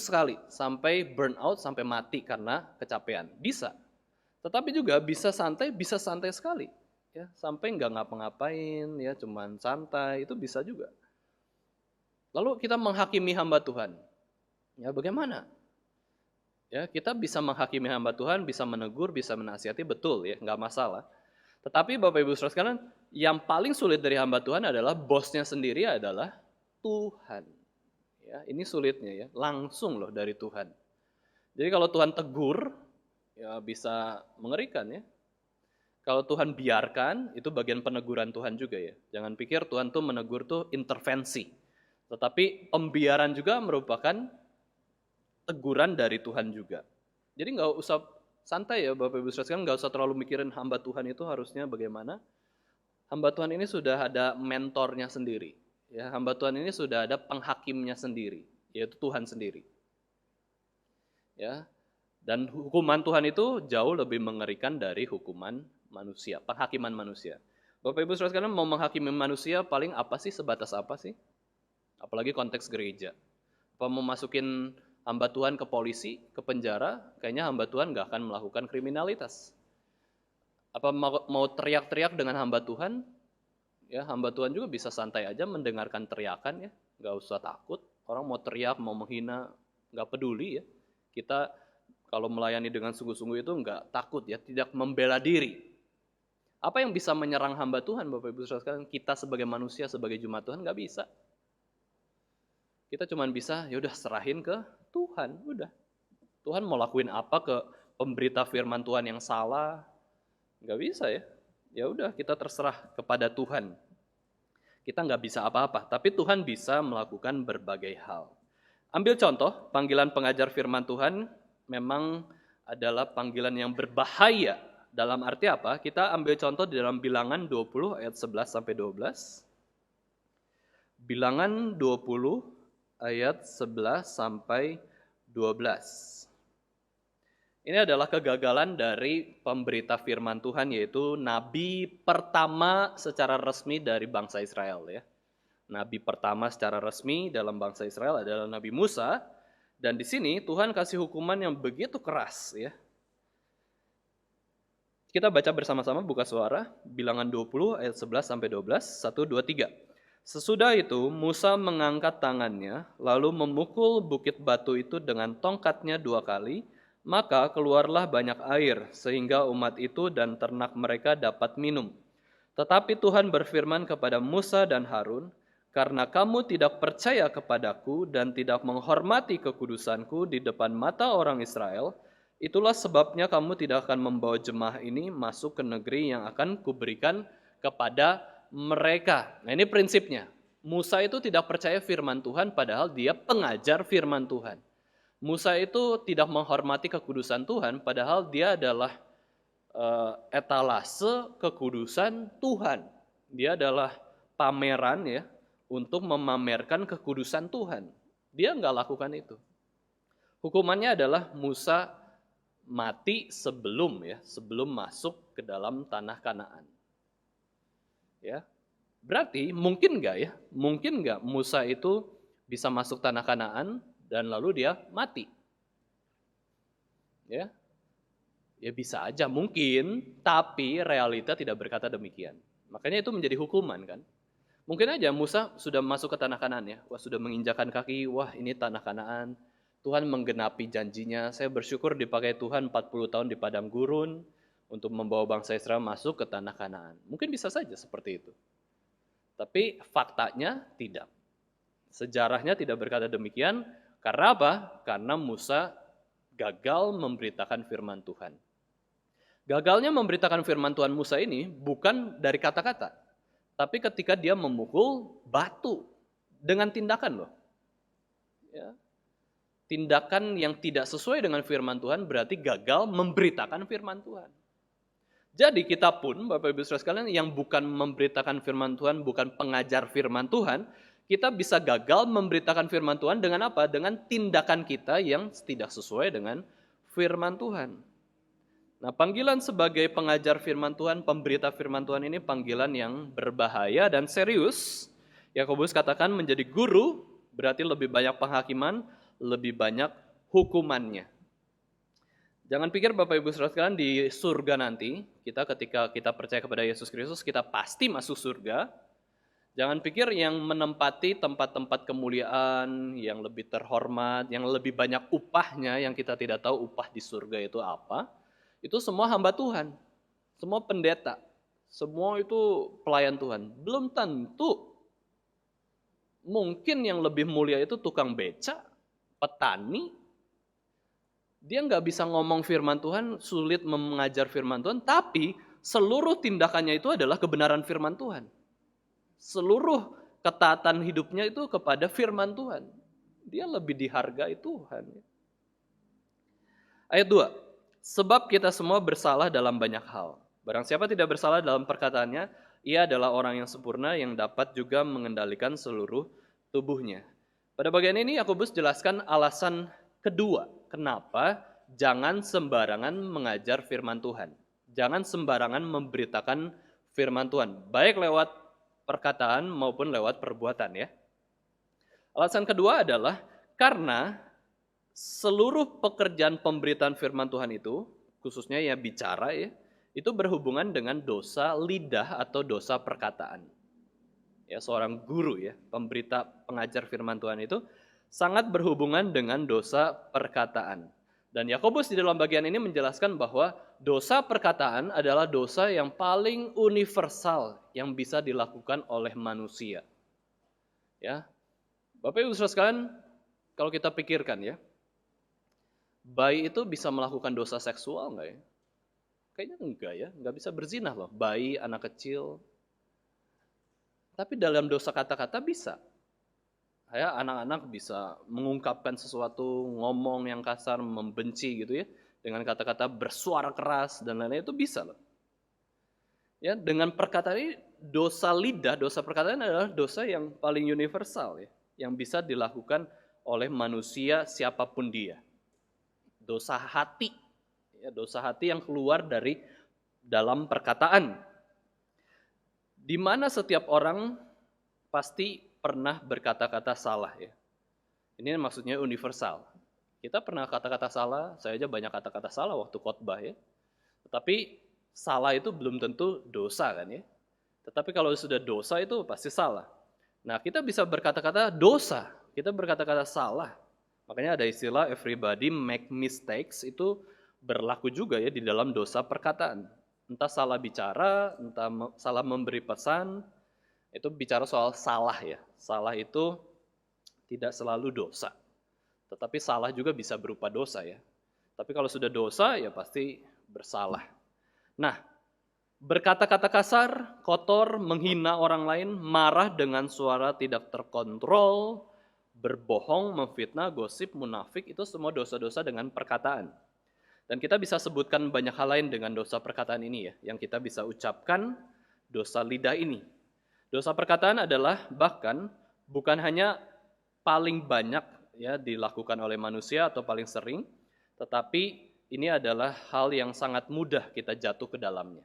sekali sampai burnout, sampai mati karena kecapean. Bisa. Tetapi juga bisa santai sekali. Ya, sampai nggak ngapa-ngapain ya, cuman santai, itu bisa juga. Lalu kita menghakimi hamba Tuhan. Ya, bagaimana? Ya, kita bisa menghakimi hamba Tuhan, bisa menegur, bisa menasihati, betul ya, nggak masalah. Tetapi Bapak Ibu Saudara sekalian, yang paling sulit dari hamba Tuhan adalah bosnya sendiri adalah Tuhan. Ya, ini sulitnya ya, langsung loh dari Tuhan. Jadi kalau Tuhan tegur, ya bisa mengerikan ya. Kalau Tuhan biarkan, itu bagian peneguran Tuhan juga ya. Jangan pikir Tuhan tuh menegur tuh intervensi. Tetapi pembiaran juga merupakan teguran dari Tuhan juga. Jadi nggak usah santai ya Bapak Ibu Saudara sekalian, nggak usah terlalu mikirin hamba Tuhan itu harusnya bagaimana. Hamba Tuhan ini sudah ada mentornya sendiri. Ya, hamba Tuhan ini sudah ada penghakimnya sendiri, yaitu Tuhan sendiri. Ya, dan hukuman Tuhan itu jauh lebih mengerikan dari hukuman manusia, penghakiman manusia. Bapak Ibu Saudara sekalian, mau menghakimi manusia paling apa sih, sebatas apa sih? Apalagi konteks gereja. Apa mau masukin hamba Tuhan ke polisi, ke penjara, kayaknya hamba Tuhan gak akan melakukan kriminalitas. Apa mau teriak-teriak dengan hamba Tuhan? Ya, hamba Tuhan juga bisa santai aja mendengarkan teriakan ya, gak usah takut. Orang mau teriak, mau menghina, gak peduli ya. Kita kalau melayani dengan sungguh-sungguh itu gak takut ya, tidak membela diri. Apa yang bisa menyerang hamba Tuhan Bapak Ibu Saudara sekalian? Kita sebagai manusia, sebagai jemaat Tuhan gak bisa. Kita cuma bisa ya udah serahin ke Tuhan, udah. Tuhan mau lakuin apa ke pemberita firman Tuhan yang salah? Gak bisa ya. Ya udah kita terserah kepada Tuhan. Kita nggak bisa apa-apa, tapi Tuhan bisa melakukan berbagai hal. Ambil contoh, panggilan pengajar firman Tuhan memang adalah panggilan yang berbahaya. Dalam arti apa? Kita ambil contoh di dalam Bilangan 20 ayat 11 sampai 12. Bilangan 20 ayat 11 sampai 12. Ini adalah kegagalan dari pemberita firman Tuhan, yaitu nabi pertama secara resmi dari bangsa Israel ya. Nabi pertama secara resmi dalam bangsa Israel adalah Nabi Musa, dan di sini Tuhan kasih hukuman yang begitu keras ya. Kita baca bersama-sama, buka suara, Bilangan 20 ayat 11 sampai 12, 1 2 3. Sesudah itu Musa mengangkat tangannya lalu memukul bukit batu itu dengan tongkatnya 2 kali, maka keluarlah banyak air sehingga umat itu dan ternak mereka dapat minum. Tetapi Tuhan berfirman kepada Musa dan Harun, Karena kamu tidak percaya kepadaku dan tidak menghormati kekudusanku di depan mata orang Israel, itulah sebabnya kamu tidak akan membawa jemaah ini masuk ke negeri yang akan kuberikan kepada mereka. Nah, ini prinsipnya. Musa itu tidak percaya firman Tuhan padahal dia pengajar firman Tuhan. Musa itu tidak menghormati kekudusan Tuhan padahal dia adalah etalase kekudusan Tuhan. Dia adalah pameran ya untuk memamerkan kekudusan Tuhan. Dia nggak lakukan itu. Hukumannya adalah Musa mati sebelum masuk ke dalam tanah Kanaan. Ya, berarti mungkin nggak Musa itu bisa masuk tanah Kanaan dan lalu dia mati? Ya, ya bisa aja mungkin, tapi realita tidak berkata demikian. Makanya itu menjadi hukuman kan. Mungkin aja Musa sudah masuk ke tanah Kanaan ya. Wah, sudah menginjakan kaki, wah ini tanah Kanaan. Tuhan menggenapi janjinya. Saya bersyukur dipakai Tuhan 40 tahun di padang gurun untuk membawa bangsa Israel masuk ke tanah Kanaan. Mungkin bisa saja seperti itu. Tapi faktanya tidak. Sejarahnya tidak berkata demikian. Karena apa? Karena Musa gagal memberitakan firman Tuhan. Gagalnya memberitakan firman Tuhan Musa ini bukan dari kata-kata, tapi ketika dia memukul batu dengan tindakan loh. Ya. Tindakan yang tidak sesuai dengan firman Tuhan berarti gagal memberitakan firman Tuhan. Jadi kita pun, Bapak Ibu Saudara sekalian, yang bukan memberitakan firman Tuhan, bukan pengajar firman Tuhan, kita bisa gagal memberitakan firman Tuhan dengan apa? Dengan tindakan kita yang tidak sesuai dengan firman Tuhan. Nah, panggilan sebagai pengajar firman Tuhan, pemberita firman Tuhan ini panggilan yang berbahaya dan serius. Yakobus katakan menjadi guru berarti lebih banyak penghakiman, lebih banyak hukumannya. Jangan pikir Bapak Ibu Saudara sekalian di surga nanti, ketika kita percaya kepada Yesus Kristus, kita pasti masuk surga. Jangan pikir yang menempati tempat-tempat kemuliaan, yang lebih terhormat, yang lebih banyak upahnya, yang kita tidak tahu upah di surga itu apa. Itu semua hamba Tuhan, semua pendeta, semua itu pelayan Tuhan. Belum tentu. Mungkin yang lebih mulia itu tukang beca, petani. Dia nggak bisa ngomong firman Tuhan, sulit mengajar firman Tuhan, tapi seluruh tindakannya itu adalah kebenaran firman Tuhan. Seluruh ketaatan hidupnya itu kepada firman Tuhan. Dia lebih dihargai Tuhan. Ayat 2. Sebab kita semua bersalah dalam banyak hal. Barang siapa tidak bersalah dalam perkataannya, ia adalah orang yang sempurna yang dapat juga mengendalikan seluruh tubuhnya. Pada bagian ini Yakobus jelaskan alasan kedua, kenapa jangan sembarangan mengajar firman Tuhan. Jangan sembarangan memberitakan firman Tuhan, baik lewat perkataan maupun lewat perbuatan ya. Alasan kedua adalah karena seluruh pekerjaan pemberitaan firman Tuhan itu, khususnya ya bicara ya, itu berhubungan dengan dosa lidah atau dosa perkataan. Ya, seorang guru ya, pemberita pengajar firman Tuhan itu sangat berhubungan dengan dosa perkataan. Dan Yakobus di dalam bagian ini menjelaskan bahwa dosa perkataan adalah dosa yang paling universal yang bisa dilakukan oleh manusia. Ya. Bapak Ibu Saudara sekalian, kalau kita pikirkan ya, bayi itu bisa melakukan dosa seksual enggak ya? Kayaknya enggak ya, enggak bisa berzina loh. Bayi, anak kecil. Tapi dalam dosa kata-kata bisa. Ya, anak-anak bisa mengungkapkan sesuatu, ngomong yang kasar, membenci gitu ya. Dengan kata-kata bersuara keras dan lain-lain itu bisa loh. Ya, dengan perkataan ini, dosa lidah, dosa perkataan adalah dosa yang paling universal ya. Yang bisa dilakukan oleh manusia siapapun dia. Dosa hati, ya, dosa hati yang keluar dari dalam perkataan. Di mana setiap orang pasti pernah berkata-kata salah ya. Ini maksudnya universal. Kita pernah kata-kata salah, saya aja banyak kata-kata salah waktu khotbah ya. Tetapi salah itu belum tentu dosa kan ya. Tetapi kalau sudah dosa itu pasti salah. Nah, kita bisa berkata-kata dosa, kita berkata-kata salah. Makanya ada istilah everybody make mistakes, itu berlaku juga ya di dalam dosa perkataan. Entah salah bicara, entah salah memberi pesan, Itu bicara soal salah ya. Salah itu tidak selalu dosa. Tetapi salah juga bisa berupa dosa ya. Tapi kalau sudah dosa ya pasti bersalah. Nah, berkata-kata kasar, kotor, menghina orang lain, marah dengan suara tidak terkontrol, berbohong, memfitnah, gosip, munafik, itu semua dosa-dosa dengan perkataan. Dan kita bisa sebutkan banyak hal lain dengan dosa perkataan ini ya, yang kita bisa ucapkan dosa lidah ini. Dosa perkataan adalah bahkan bukan hanya paling banyak ya dilakukan oleh manusia atau paling sering, tetapi ini adalah hal yang sangat mudah kita jatuh ke dalamnya.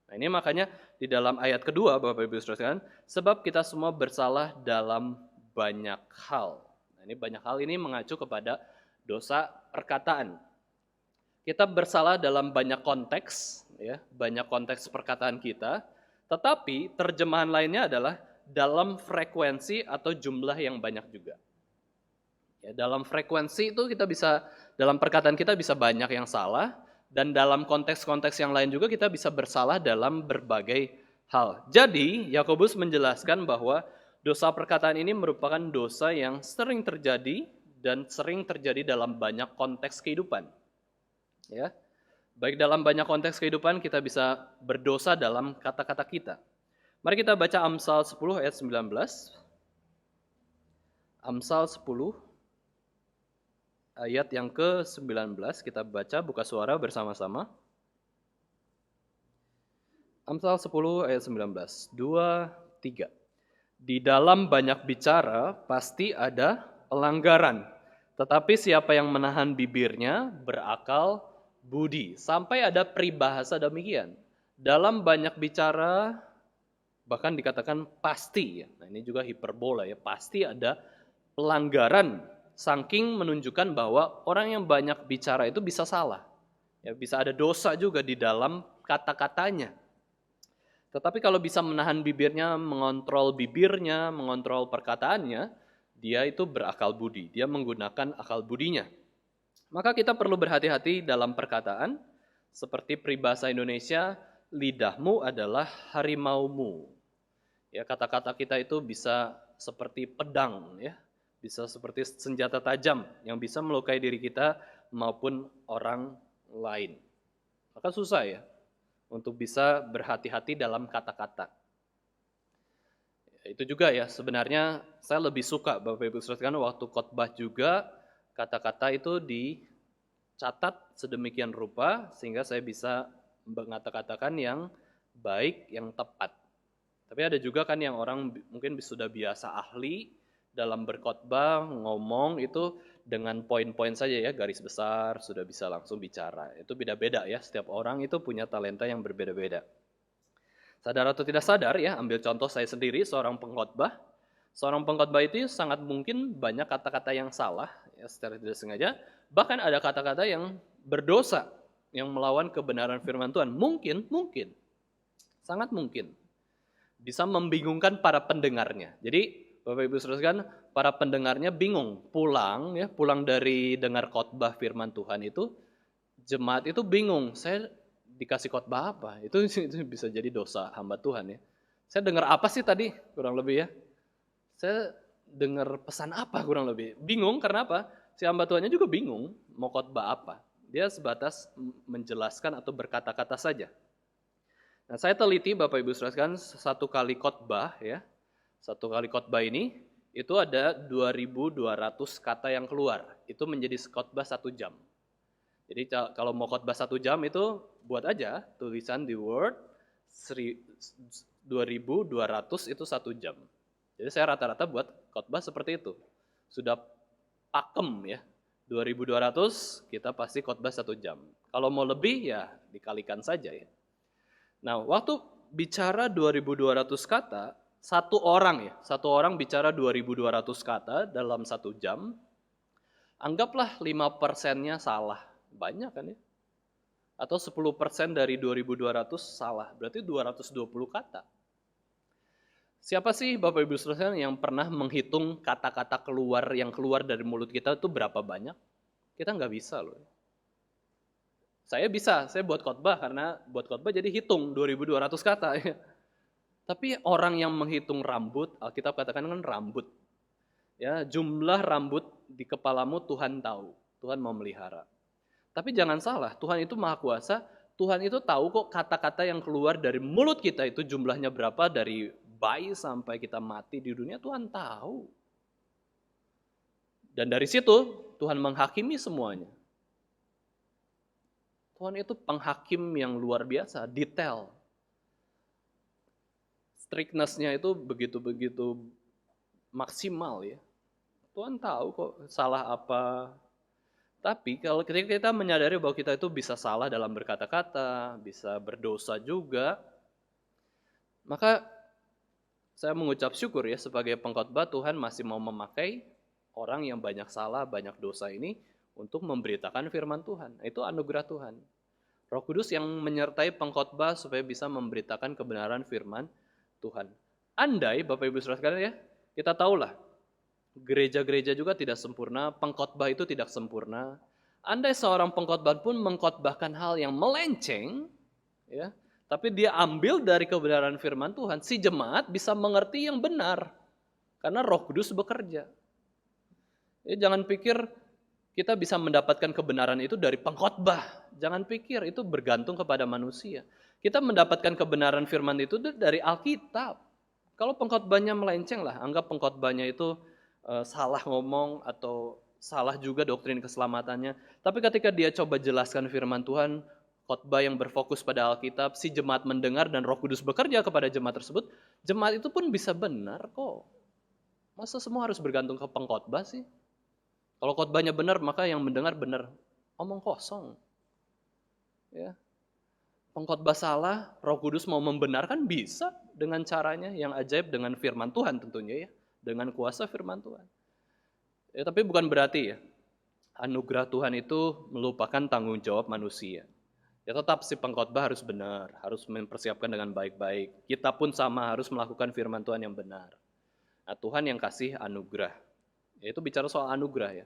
Nah, ini makanya di dalam ayat kedua Bapak Ibu sekalian, sebab kita semua bersalah dalam banyak hal. Nah, ini banyak hal ini mengacu kepada dosa perkataan. Kita bersalah dalam banyak konteks, ya, banyak konteks perkataan kita, tetapi terjemahan lainnya adalah dalam frekuensi atau jumlah yang banyak juga. Ya, dalam frekuensi itu kita bisa, dalam perkataan kita bisa banyak yang salah, dan dalam konteks-konteks yang lain juga kita bisa bersalah dalam berbagai hal. Jadi, Yakobus menjelaskan bahwa dosa perkataan ini merupakan dosa yang sering terjadi dan sering terjadi dalam banyak konteks kehidupan. Ya. Baik dalam banyak konteks kehidupan kita bisa berdosa dalam kata-kata kita. Mari kita baca Amsal 10 ayat 19. Amsal 10 ayat yang ke-19, kita baca, buka suara bersama-sama. Amsal 10 ayat 19, 2, 3. Di dalam banyak bicara pasti ada pelanggaran, tetapi siapa yang menahan bibirnya berakal budi. Sampai ada peribahasa demikian. Dalam banyak bicara, bahkan dikatakan pasti. Nah, ini juga hiperbola ya, pasti ada pelanggaran. Saking menunjukkan bahwa orang yang banyak bicara itu bisa salah. Ya, bisa ada dosa juga di dalam kata-katanya. Tetapi kalau bisa menahan bibirnya, mengontrol perkataannya, dia itu berakal budi. Dia menggunakan akal budinya. Maka kita perlu berhati-hati dalam perkataan. Seperti peribahasa Indonesia, lidahmu adalah harimaumu. Ya, kata-kata kita itu bisa seperti pedang ya. Bisa seperti senjata tajam yang bisa melukai diri kita maupun orang lain. Maka susah ya untuk bisa berhati-hati dalam kata-kata. Itu juga ya sebenarnya saya lebih suka Bapak Ibu sekalian waktu khotbah juga kata-kata itu dicatat sedemikian rupa sehingga saya bisa mengatakan yang baik, yang tepat. Tapi ada juga kan yang orang mungkin sudah biasa ahli dalam berkhotbah, ngomong itu dengan poin-poin saja ya, garis besar, sudah bisa langsung bicara. Itu beda-beda ya, setiap orang itu punya talenta yang berbeda-beda. Sadar atau tidak sadar ya, ambil contoh saya sendiri, seorang pengkhotbah. Seorang pengkhotbah itu sangat mungkin banyak kata-kata yang salah, ya, secara tidak sengaja. Bahkan ada kata-kata yang berdosa, yang melawan kebenaran firman Tuhan. Mungkin, sangat mungkin. Bisa membingungkan para pendengarnya. Jadi, Bapak Ibu sekalian, para pendengarnya bingung pulang dari dengar khotbah firman Tuhan itu, jemaat itu bingung, saya dikasih khotbah apa? Itu bisa jadi dosa hamba Tuhan ya. Saya dengar apa sih tadi kurang lebih ya? Saya dengar pesan apa kurang lebih? Bingung karena apa? Si hamba Tuhannya juga bingung mau khotbah apa. Dia sebatas menjelaskan atau berkata-kata saja. Nah, saya teliti Bapak Ibu sekalian satu kali khotbah ya. Satu kali khotbah ini itu ada 2.200 kata yang keluar. Itu menjadi khotbah 1 jam. Jadi kalau mau khotbah 1 jam itu buat aja tulisan di Word 2.200 itu 1 jam. Jadi saya rata-rata buat khotbah seperti itu. Sudah pakem ya. 2.200 kita pasti khotbah 1 jam. Kalau mau lebih ya dikalikan saja ya. Nah, waktu bicara 2.200 kata, satu orang bicara 2.200 kata dalam 1 jam, anggaplah 5%-nya salah. Banyak kan ya? Atau 10% dari 2.200 salah, berarti 220 kata. Siapa sih Bapak Ibu sekalian yang pernah menghitung kata-kata yang keluar dari mulut kita itu berapa banyak? Kita nggak bisa loh. Saya bisa, saya buat khotbah karena buat khotbah jadi hitung 2.200 kata. Tapi orang yang menghitung rambut, Alkitab katakan kan rambut. Ya, jumlah rambut di kepalamu Tuhan tahu. Tuhan memelihara. Tapi jangan salah, Tuhan itu Maha Kuasa. Tuhan itu tahu kok kata-kata yang keluar dari mulut kita itu jumlahnya berapa, dari bayi sampai kita mati di dunia, Tuhan tahu. Dan dari situ Tuhan menghakimi semuanya. Tuhan itu penghakim yang luar biasa, detail. Strictness-nya itu begitu-begitu maksimal ya. Tuhan tahu kok salah apa. Tapi kalau ketika kita menyadari bahwa kita itu bisa salah dalam berkata-kata, bisa berdosa juga, maka saya mengucap syukur ya sebagai pengkhotbah Tuhan masih mau memakai orang yang banyak salah, banyak dosa ini untuk memberitakan firman Tuhan. Itu anugerah Tuhan. Roh Kudus yang menyertai pengkhotbah supaya bisa memberitakan kebenaran firman Tuhan. Andai Bapak Ibu Saudara sekalian ya, kita tahulah gereja-gereja juga tidak sempurna, pengkhotbah itu tidak sempurna. Andai seorang pengkhotbah pun mengkhotbahkan hal yang melenceng, ya, tapi dia ambil dari kebenaran firman Tuhan, si jemaat bisa mengerti yang benar, karena Roh Kudus bekerja. Ya, jangan pikir kita bisa mendapatkan kebenaran itu dari pengkhotbah. Jangan pikir itu bergantung kepada manusia. Kita mendapatkan kebenaran firman itu dari Alkitab. Kalau pengkhotbahnya melenceng lah, anggap pengkhotbahnya itu salah ngomong atau salah juga doktrin keselamatannya. Tapi ketika dia coba jelaskan firman Tuhan, khotbah yang berfokus pada Alkitab, si jemaat mendengar dan Roh Kudus bekerja kepada jemaat tersebut, jemaat itu pun bisa benar kok. Masa semua harus bergantung ke pengkhotbah sih? Kalau khotbahnya benar, maka yang mendengar benar. Omong kosong. Ya. Pengkhotbah salah, Roh Kudus mau membenarkan bisa dengan caranya yang ajaib, dengan firman Tuhan tentunya ya. Dengan kuasa firman Tuhan. Ya, tapi bukan berarti ya anugerah Tuhan itu melupakan tanggung jawab manusia. Ya tetap si pengkhotbah harus benar, harus mempersiapkan dengan baik-baik. Kita pun sama harus melakukan firman Tuhan yang benar. Nah, Tuhan yang kasih anugerah. Ya, itu bicara soal anugerah ya.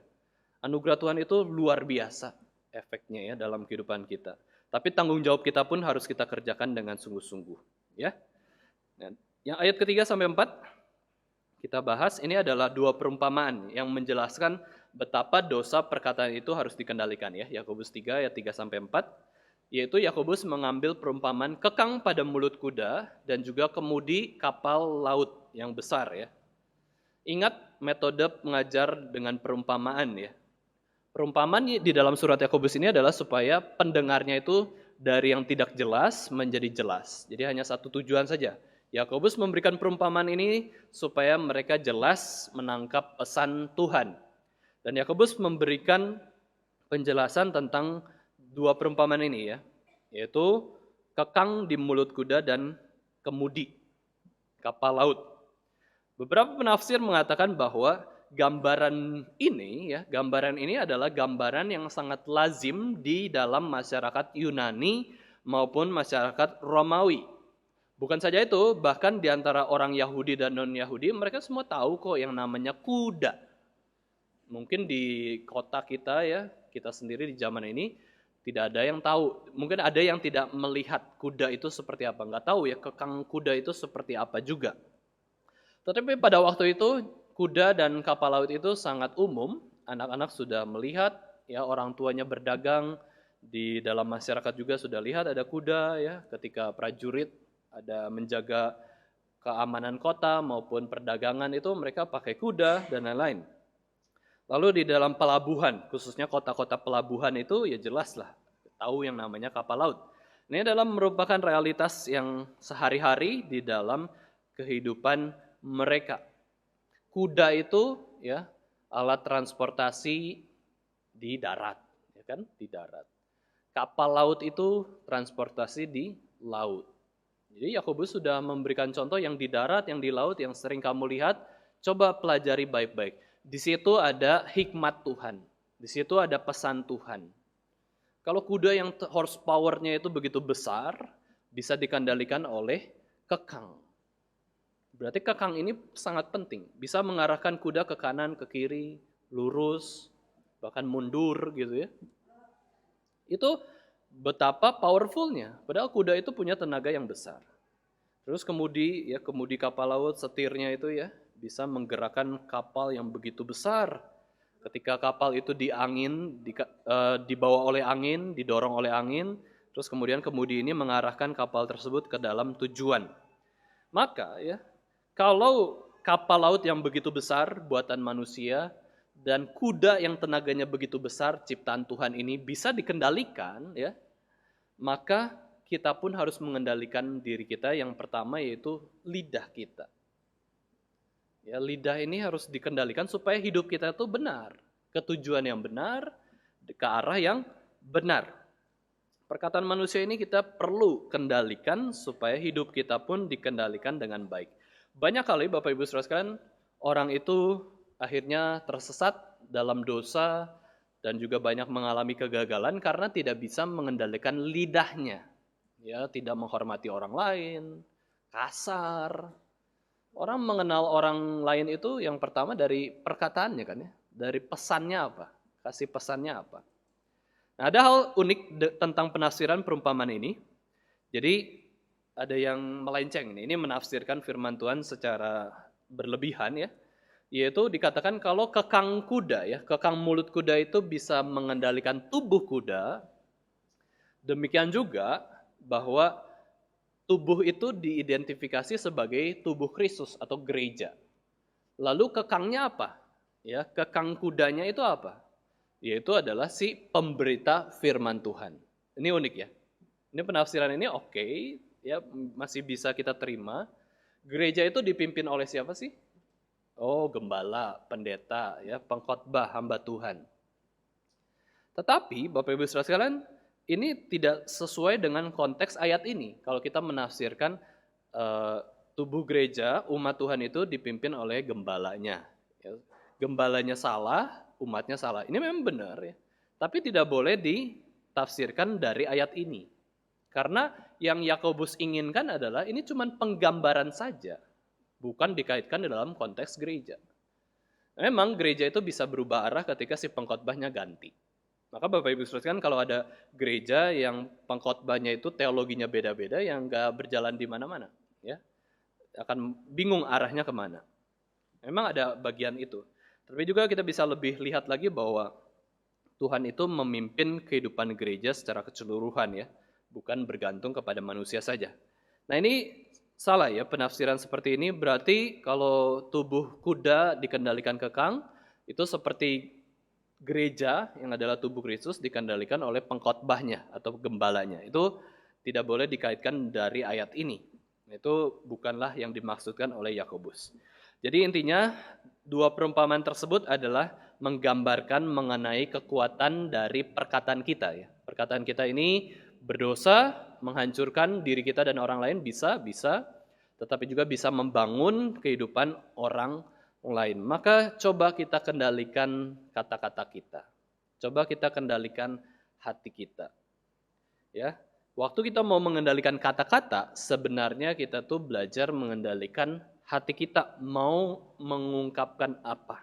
Anugerah Tuhan itu luar biasa efeknya ya dalam kehidupan kita. Tapi tanggung jawab kita pun harus kita kerjakan dengan sungguh-sungguh. Ya. Nah, yang ayat ketiga sampai 4 kita bahas, ini adalah dua perumpamaan yang menjelaskan betapa dosa perkataan itu harus dikendalikan ya. Yakobus 3 ayat 3 sampai 4, yaitu Yakobus mengambil perumpamaan kekang pada mulut kuda dan juga kemudi kapal laut yang besar ya. Ingat metode mengajar dengan perumpamaan ya. Perumpamaan di dalam surat Yakobus ini adalah supaya pendengarnya itu dari yang tidak jelas menjadi jelas. Jadi hanya satu tujuan saja. Yakobus memberikan perumpamaan ini supaya mereka jelas menangkap pesan Tuhan. Dan Yakobus memberikan penjelasan tentang dua perumpamaan ini ya, yaitu kekang di mulut kuda dan kemudi kapal laut. Beberapa penafsir mengatakan bahwa gambaran ini adalah gambaran yang sangat lazim di dalam masyarakat Yunani maupun masyarakat Romawi. Bukan saja itu, bahkan di antara orang Yahudi dan non-Yahudi, mereka semua tahu kok yang namanya kuda. Mungkin di kota kita ya, kita sendiri di zaman ini, tidak ada yang tahu. Mungkin ada yang tidak melihat kuda itu seperti apa. Nggak tahu ya, kekang kuda itu seperti apa juga. Tetapi pada waktu itu, kuda dan kapal laut itu sangat umum. Anak-anak sudah melihat, ya orang tuanya berdagang. Di dalam masyarakat juga sudah lihat ada kuda ya, ketika prajurit ada menjaga keamanan kota maupun perdagangan itu mereka pakai kuda dan lain-lain. Lalu di dalam pelabuhan, khususnya kota-kota pelabuhan itu ya jelaslah tahu yang namanya kapal laut. Ini adalah merupakan realitas yang sehari-hari di dalam kehidupan mereka. Kuda itu ya alat transportasi di darat, ya kan? Di darat. Kapal laut itu transportasi di laut. Jadi Yakobus sudah memberikan contoh yang di darat, yang di laut, yang sering kamu lihat. Coba pelajari baik-baik. Di situ ada hikmat Tuhan. Di situ ada pesan Tuhan. Kalau kuda yang horsepower-nya itu begitu besar, bisa dikendalikan oleh kekang. Berarti kekang ini sangat penting. Bisa mengarahkan kuda ke kanan, ke kiri, lurus, bahkan mundur gitu ya. Itu betapa powerfulnya. Padahal kuda itu punya tenaga yang besar. Terus kemudi kapal laut setirnya itu ya bisa menggerakkan kapal yang begitu besar. Ketika kapal itu dibawa oleh angin, didorong oleh angin, terus kemudian kemudi ini mengarahkan kapal tersebut ke dalam tujuan. Maka ya, kalau kapal laut yang begitu besar buatan manusia dan kuda yang tenaganya begitu besar ciptaan Tuhan ini bisa dikendalikan ya, maka kita pun harus mengendalikan diri kita. Yang pertama yaitu lidah kita. Ya, lidah ini harus dikendalikan supaya hidup kita itu benar, ke tujuan yang benar, ke arah yang benar. Perkataan manusia ini kita perlu kendalikan supaya hidup kita pun dikendalikan dengan baik. Banyak kali Bapak Ibu Saudara sekalian, orang itu akhirnya tersesat dalam dosa dan juga banyak mengalami kegagalan karena tidak bisa mengendalikan lidahnya. Ya, tidak menghormati orang lain, kasar. Orang mengenal orang lain itu yang pertama dari perkataannya kan ya, dari pesannya apa, kasih pesannya apa. Nah, ada hal unik tentang penafsiran perumpamaan ini. Jadi ada yang melenceng ini menafsirkan firman Tuhan secara berlebihan ya. Yaitu dikatakan kalau kekang kuda ya, kekang mulut kuda itu bisa mengendalikan tubuh kuda. Demikian juga bahwa tubuh itu diidentifikasi sebagai tubuh Kristus atau gereja. Lalu kekangnya apa? Ya, kekang kudanya itu apa? Yaitu adalah si pemberita firman Tuhan. Ini unik ya. Ini penafsiran ini oke, ya masih bisa kita terima. Gereja itu dipimpin oleh siapa sih? Oh, gembala, pendeta, ya, pengkhotbah, hamba Tuhan. Tetapi Bapak Ibu Saudara sekalian, ini tidak sesuai dengan konteks ayat ini. Kalau kita menafsirkan tubuh gereja, umat Tuhan itu dipimpin oleh gembalanya. Ya. Gembalanya salah, umatnya salah. Ini memang benar ya. Tapi tidak boleh ditafsirkan dari ayat ini. Karena yang Yakobus inginkan adalah ini cuma penggambaran saja. Bukan dikaitkan dalam konteks gereja. Memang gereja itu bisa berubah arah ketika si pengkhotbahnya ganti. Maka Bapak Ibu sekalian kalau ada gereja yang pengkhotbahnya itu teologinya beda-beda yang nggak berjalan di mana-mana, ya akan bingung arahnya kemana. Memang ada bagian itu. Tapi juga kita bisa lebih lihat lagi bahwa Tuhan itu memimpin kehidupan gereja secara keseluruhan ya, bukan bergantung kepada manusia saja. Nah ini salah ya penafsiran seperti ini. Berarti kalau tubuh kuda dikendalikan kekang itu seperti gereja yang adalah tubuh Kristus dikendalikan oleh pengkhotbahnya atau gembalanya. Itu tidak boleh dikaitkan dari ayat ini. Itu bukanlah yang dimaksudkan oleh Yakobus. Jadi intinya dua perumpamaan tersebut adalah menggambarkan mengenai kekuatan dari perkataan kita ya. Perkataan kita ini berdosa, menghancurkan diri kita dan orang lain bisa, tetapi juga bisa membangun kehidupan orang lain. Maka coba kita kendalikan kata-kata kita. Coba kita kendalikan hati kita. Ya. Waktu kita mau mengendalikan kata-kata, sebenarnya kita tuh belajar mengendalikan hati kita mau mengungkapkan apa.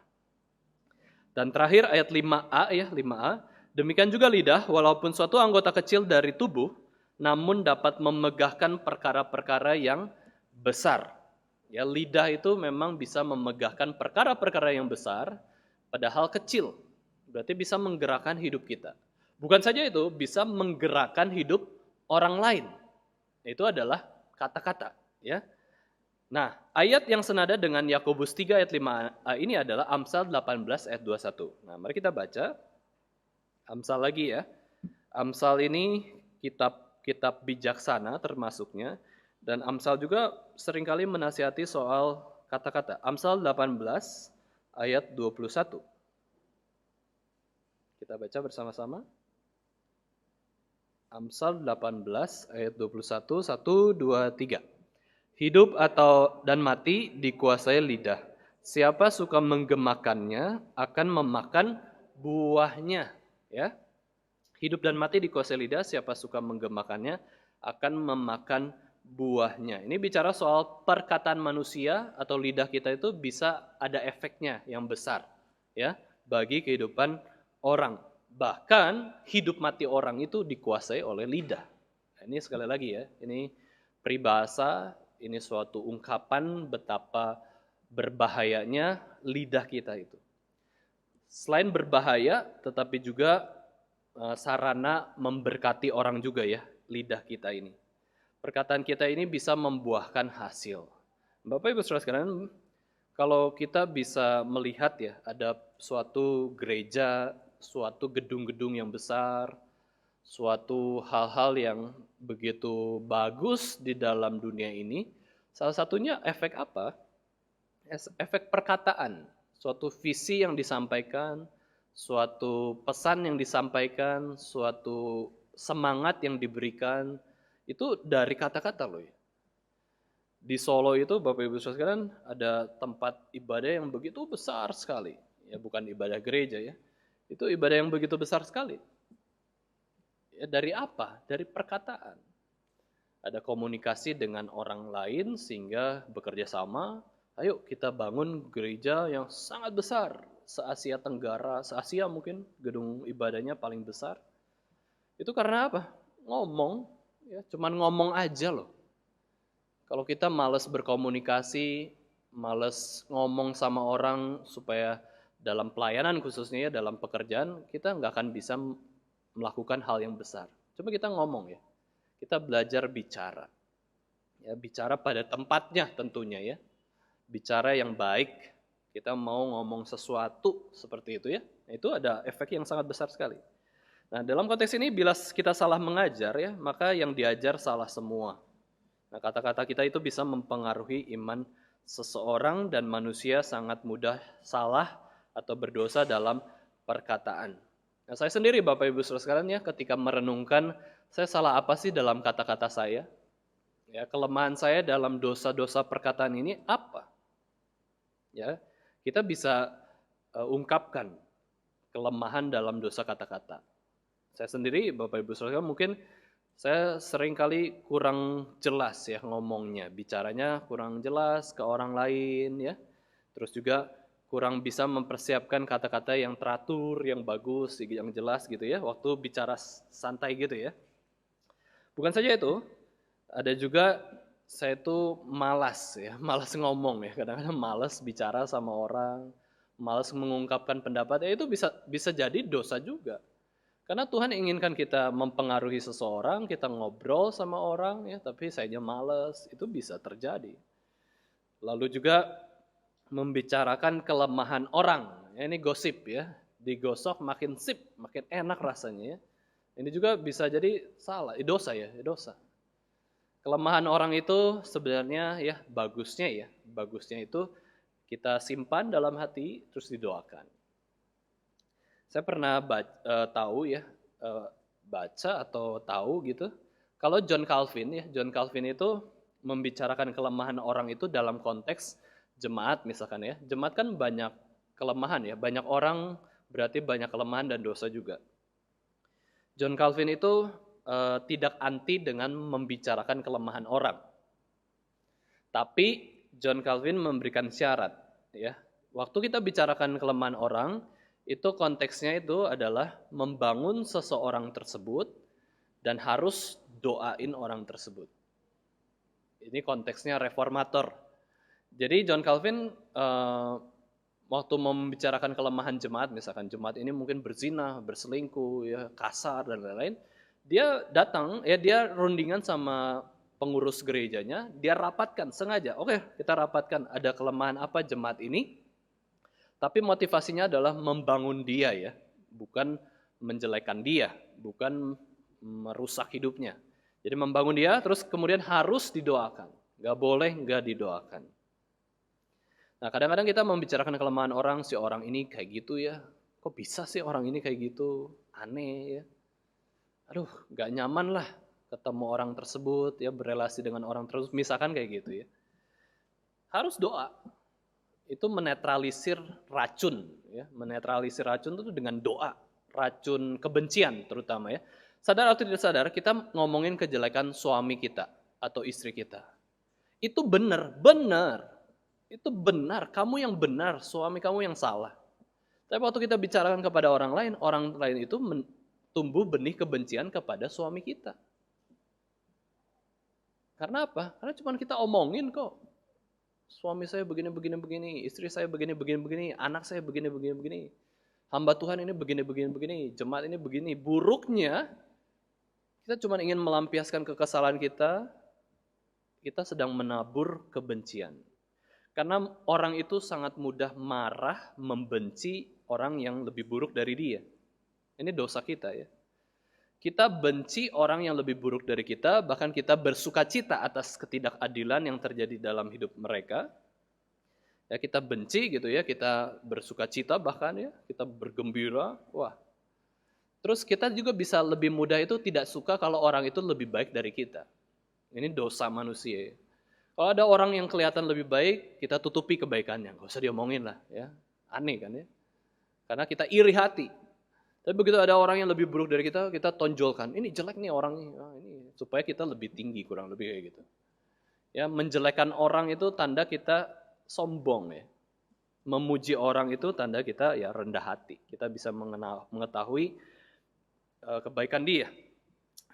Dan terakhir ayat 5a ya, 5a. Demikian juga lidah, walaupun suatu anggota kecil dari tubuh, namun dapat memegahkan perkara-perkara yang besar. Ya, lidah itu memang bisa memegahkan perkara-perkara yang besar, padahal kecil. Berarti bisa menggerakkan hidup kita. Bukan saja itu, bisa menggerakkan hidup orang lain. Itu adalah kata-kata. Ya. Nah, ayat yang senada dengan Yakobus 3 ayat 5a ini adalah Amsal 18 ayat 21. Nah, mari kita baca. Amsal lagi ya. Amsal ini kitab bijaksana termasuknya. Dan Amsal juga seringkali menasihati soal kata-kata. Amsal 18 ayat 21. Kita baca bersama-sama. Amsal 18 ayat 21, 1, 2, 3. Hidup dan mati dikuasai lidah. Siapa suka menggemakannya akan memakan buahnya. Ya. Hidup dan mati dikuasai lidah, siapa suka menggemakannya akan memakan buahnya. Ini bicara soal perkataan manusia atau lidah kita itu bisa ada efeknya yang besar ya bagi kehidupan orang. Bahkan hidup mati orang itu dikuasai oleh lidah. Nah, ini sekali lagi ya, ini peribahasa ini suatu ungkapan betapa berbahayanya lidah kita itu. Selain berbahaya, tetapi juga sarana memberkati orang juga ya, lidah kita ini. Perkataan kita ini bisa membuahkan hasil. Bapak Ibu Saudara sekalian, kalau kita bisa melihat ya, ada suatu gereja, suatu gedung-gedung yang besar, suatu hal-hal yang begitu bagus di dalam dunia ini, salah satunya efek apa? Efek perkataan, suatu visi yang disampaikan, suatu pesan yang disampaikan, suatu semangat yang diberikan, itu dari kata-kata loh ya. Di Solo itu Bapak Ibu Saudara sekalian ada tempat ibadah yang begitu besar sekali. Ya bukan ibadah gereja ya. Itu ibadah yang begitu besar sekali. Ya, dari apa? Dari perkataan. Ada komunikasi dengan orang lain sehingga bekerja sama. Ayo kita bangun gereja yang sangat besar. Se-Asia Tenggara, se-Asia mungkin gedung ibadahnya paling besar. Itu karena apa? Ngomong. Ya, cuman ngomong aja loh. Kalau kita malas berkomunikasi, malas ngomong sama orang supaya dalam pelayanan khususnya ya, dalam pekerjaan, kita nggak akan bisa melakukan hal yang besar. Coba kita ngomong ya, kita belajar bicara. Ya, bicara pada tempatnya tentunya ya. Bicara yang baik, kita mau ngomong sesuatu seperti itu ya. Itu ada efek yang sangat besar sekali. Nah dalam konteks ini bila kita salah mengajar ya, maka yang diajar salah semua. Nah, kata-kata kita itu bisa mempengaruhi iman seseorang dan manusia sangat mudah salah atau berdosa dalam perkataan. Nah, saya sendiri Bapak Ibu Saudara sekalian ya, ketika merenungkan saya salah apa sih dalam kata-kata saya? Ya, kelemahan saya dalam dosa-dosa perkataan ini apa? Ya, kita bisa ungkapkan kelemahan dalam dosa kata-kata. Saya sendiri Bapak Ibu Saudara mungkin saya seringkali kurang jelas ya ngomongnya, bicaranya kurang jelas ke orang lain ya. Terus juga kurang bisa mempersiapkan kata-kata yang teratur, yang bagus, yang jelas gitu ya, waktu bicara santai gitu ya. Bukan saja itu, ada juga saya tuh malas ya, malas ngomong ya, kadang-kadang malas bicara sama orang, malas mengungkapkan pendapat, ya itu bisa jadi dosa juga. Karena Tuhan inginkan kita mempengaruhi seseorang, kita ngobrol sama orang, ya, tapi sayanya malas, itu bisa terjadi. Lalu juga membicarakan kelemahan orang, ya, ini gosip ya, digosok makin sip, makin enak rasanya ya. Ini juga bisa jadi salah, dosa ya, dosa. Kelemahan orang itu sebenarnya ya bagusnya itu kita simpan dalam hati terus didoakan. Saya pernah baca atau tahu gitu, kalau John Calvin itu membicarakan kelemahan orang itu dalam konteks jemaat misalkan ya. Jemaat kan banyak kelemahan ya, banyak orang berarti banyak kelemahan dan dosa juga. John Calvin itu tidak anti dengan membicarakan kelemahan orang. Tapi John Calvin memberikan syarat ya. Waktu kita bicarakan kelemahan orang, itu konteksnya itu adalah membangun seseorang tersebut dan harus doain orang tersebut. Ini konteksnya reformator. Jadi John Calvin waktu membicarakan kelemahan jemaat, misalkan jemaat ini mungkin berzina, berselingkuh, ya, kasar dan lain-lain, dia datang, ya dia rundingan sama pengurus gerejanya, dia rapatkan sengaja. Oke, kita rapatkan ada kelemahan apa jemaat ini. Tapi motivasinya adalah membangun dia ya, bukan menjelekan dia, bukan merusak hidupnya. Jadi membangun dia, terus kemudian harus didoakan. Gak boleh gak didoakan. Nah kadang-kadang kita membicarakan kelemahan orang, si orang ini kayak gitu ya. Kok bisa sih orang ini kayak gitu? Aneh ya. Aduh gak nyaman lah ketemu orang tersebut, ya berelasi dengan orang tersebut, misalkan kayak gitu ya. Harus doa. Itu menetralisir racun ya, menetralisir racun itu dengan doa, racun kebencian terutama ya. Sadar atau tidak sadar kita ngomongin kejelekan suami kita atau istri kita, itu benar itu benar, kamu yang benar, suami kamu yang salah. Tapi waktu kita bicarakan kepada orang lain itu tumbuh benih kebencian kepada suami kita. Karena apa? Karena cuma kita omongin kok. Suami saya begini, begini, begini. Istri saya begini, begini, begini. Anak saya begini, begini, begini. Hamba Tuhan ini begini, begini, begini. Jemaat ini begini. Buruknya, kita cuma ingin melampiaskan kekesalan kita sedang menabur kebencian. Karena orang itu sangat mudah marah, membenci orang yang lebih buruk dari dia. Ini dosa kita ya. Kita benci orang yang lebih buruk dari kita, bahkan kita bersukacita atas ketidakadilan yang terjadi dalam hidup mereka. Ya, kita benci gitu ya, kita bersukacita bahkan ya, kita bergembira. Wah. Terus kita juga bisa lebih mudah itu tidak suka kalau orang itu lebih baik dari kita. Ini dosa manusia ya. Kalau ada orang yang kelihatan lebih baik, kita tutupi kebaikannya. Gak usah diomongin lah ya. Aneh kan ya. Karena kita iri hati. Tapi begitu ada orang yang lebih buruk dari kita tonjolkan. Ini jelek nih orangnya. Ini supaya kita lebih tinggi, kurang lebih kayak gitu. Ya, menjelekkan orang itu tanda kita sombong ya. Memuji orang itu tanda kita ya rendah hati. Kita bisa mengetahui kebaikan dia.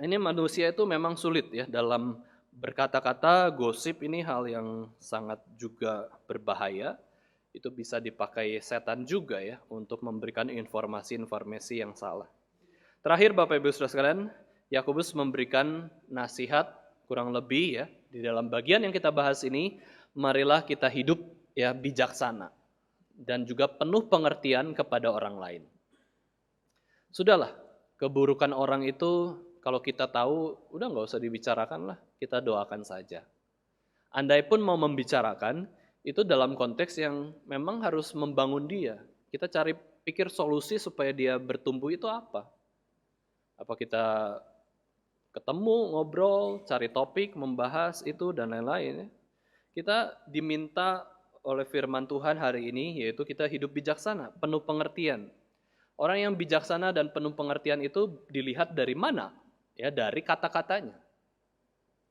Ini manusia itu memang sulit ya dalam berkata-kata. Gosip ini hal yang sangat juga berbahaya. Itu bisa dipakai setan juga ya untuk memberikan informasi-informasi yang salah. Terakhir Bapak Ibu Saudara sekalian, Yakobus memberikan nasihat kurang lebih ya di dalam bagian yang kita bahas ini, marilah kita hidup ya bijaksana dan juga penuh pengertian kepada orang lain. Sudahlah, keburukan orang itu kalau kita tahu udah nggak usah dibicarakan lah, kita doakan saja. Andai pun mau membicarakan, itu dalam konteks yang memang harus membangun dia. Kita cari pikir solusi supaya dia bertumbuh itu apa? Apa kita ketemu, ngobrol, cari topik, membahas itu dan lain-lain. Kita diminta oleh firman Tuhan hari ini, yaitu kita hidup bijaksana, penuh pengertian. Orang yang bijaksana dan penuh pengertian itu dilihat dari mana? Ya, dari kata-katanya.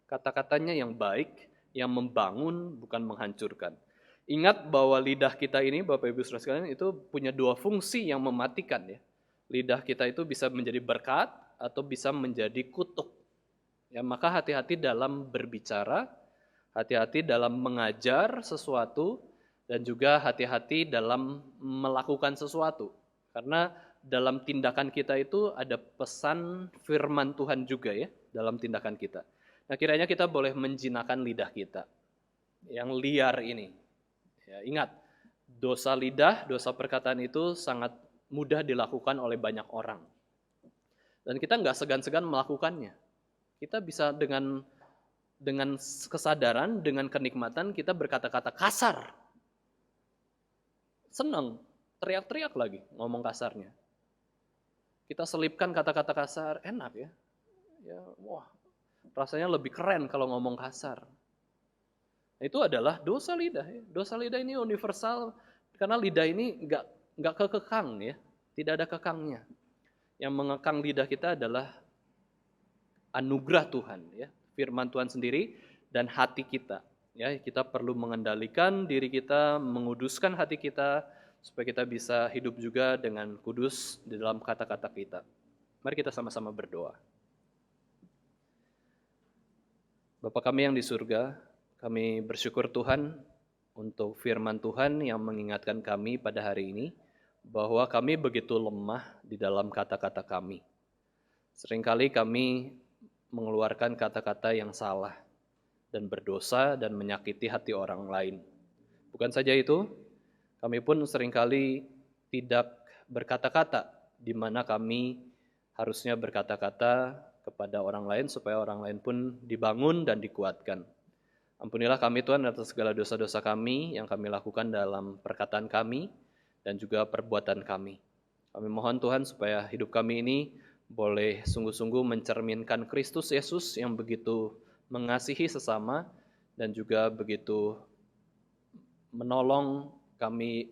Kata-katanya yang baik, yang membangun bukan menghancurkan. Ingat bahwa lidah kita ini, Bapak Ibu Saudara sekalian, itu punya dua fungsi yang mematikan ya. Lidah kita itu bisa menjadi berkat atau bisa menjadi kutuk. Ya, maka hati-hati dalam berbicara, hati-hati dalam mengajar sesuatu, dan juga hati-hati dalam melakukan sesuatu. Karena dalam tindakan kita itu ada pesan firman Tuhan juga ya, dalam tindakan kita. Nah, kiranya kita boleh menjinakkan lidah kita yang liar ini. Ya, ingat, dosa lidah, dosa perkataan itu sangat mudah dilakukan oleh banyak orang. Dan kita nggak segan-segan melakukannya. Kita bisa dengan kesadaran, dengan kenikmatan kita berkata-kata kasar. Senang, teriak-teriak lagi ngomong kasarnya. Kita selipkan kata-kata kasar, enak ya. Ya, wah. Rasanya lebih keren kalau ngomong kasar. Itu adalah dosa lidah. Dosa lidah ini universal karena lidah ini nggak kekekang ya, tidak ada kekangnya. Yang mengekang lidah kita adalah anugerah Tuhan ya, firman Tuhan sendiri dan hati kita. Ya, kita perlu mengendalikan diri kita, menguduskan hati kita supaya kita bisa hidup juga dengan kudus di dalam kata-kata kita. Mari kita sama-sama berdoa. Bapa kami yang di surga, kami bersyukur Tuhan untuk firman Tuhan yang mengingatkan kami pada hari ini bahwa kami begitu lemah di dalam kata-kata kami. Seringkali kami mengeluarkan kata-kata yang salah dan berdosa dan menyakiti hati orang lain. Bukan saja itu, kami pun seringkali tidak berkata-kata di mana kami harusnya berkata-kata kepada orang lain supaya orang lain pun dibangun dan dikuatkan. Ampunilah kami Tuhan atas segala dosa-dosa kami yang kami lakukan dalam perkataan kami dan juga perbuatan kami. Kami mohon Tuhan supaya hidup kami ini boleh sungguh-sungguh mencerminkan Kristus Yesus yang begitu mengasihi sesama dan juga begitu menolong kami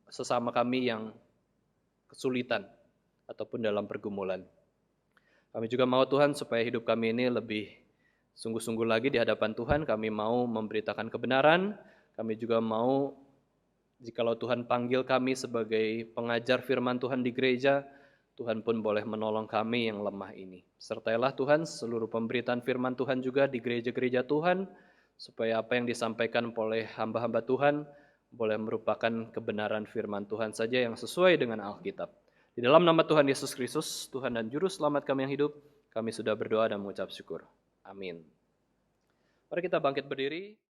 sesama kami yang kesulitan ataupun dalam pergumulan. Kami juga mau Tuhan supaya hidup kami ini lebih sungguh-sungguh lagi di hadapan Tuhan. Kami mau memberitakan kebenaran. Kami juga mau jikalau Tuhan panggil kami sebagai pengajar firman Tuhan di gereja, Tuhan pun boleh menolong kami yang lemah ini. Sertailah Tuhan seluruh pemberitaan firman Tuhan juga di gereja-gereja Tuhan, supaya apa yang disampaikan oleh hamba-hamba Tuhan boleh merupakan kebenaran firman Tuhan saja yang sesuai dengan Alkitab. Di dalam nama Tuhan Yesus Kristus, Tuhan dan Juru Selamat kami yang hidup, kami sudah berdoa dan mengucap syukur. Amin. Mari kita bangkit berdiri.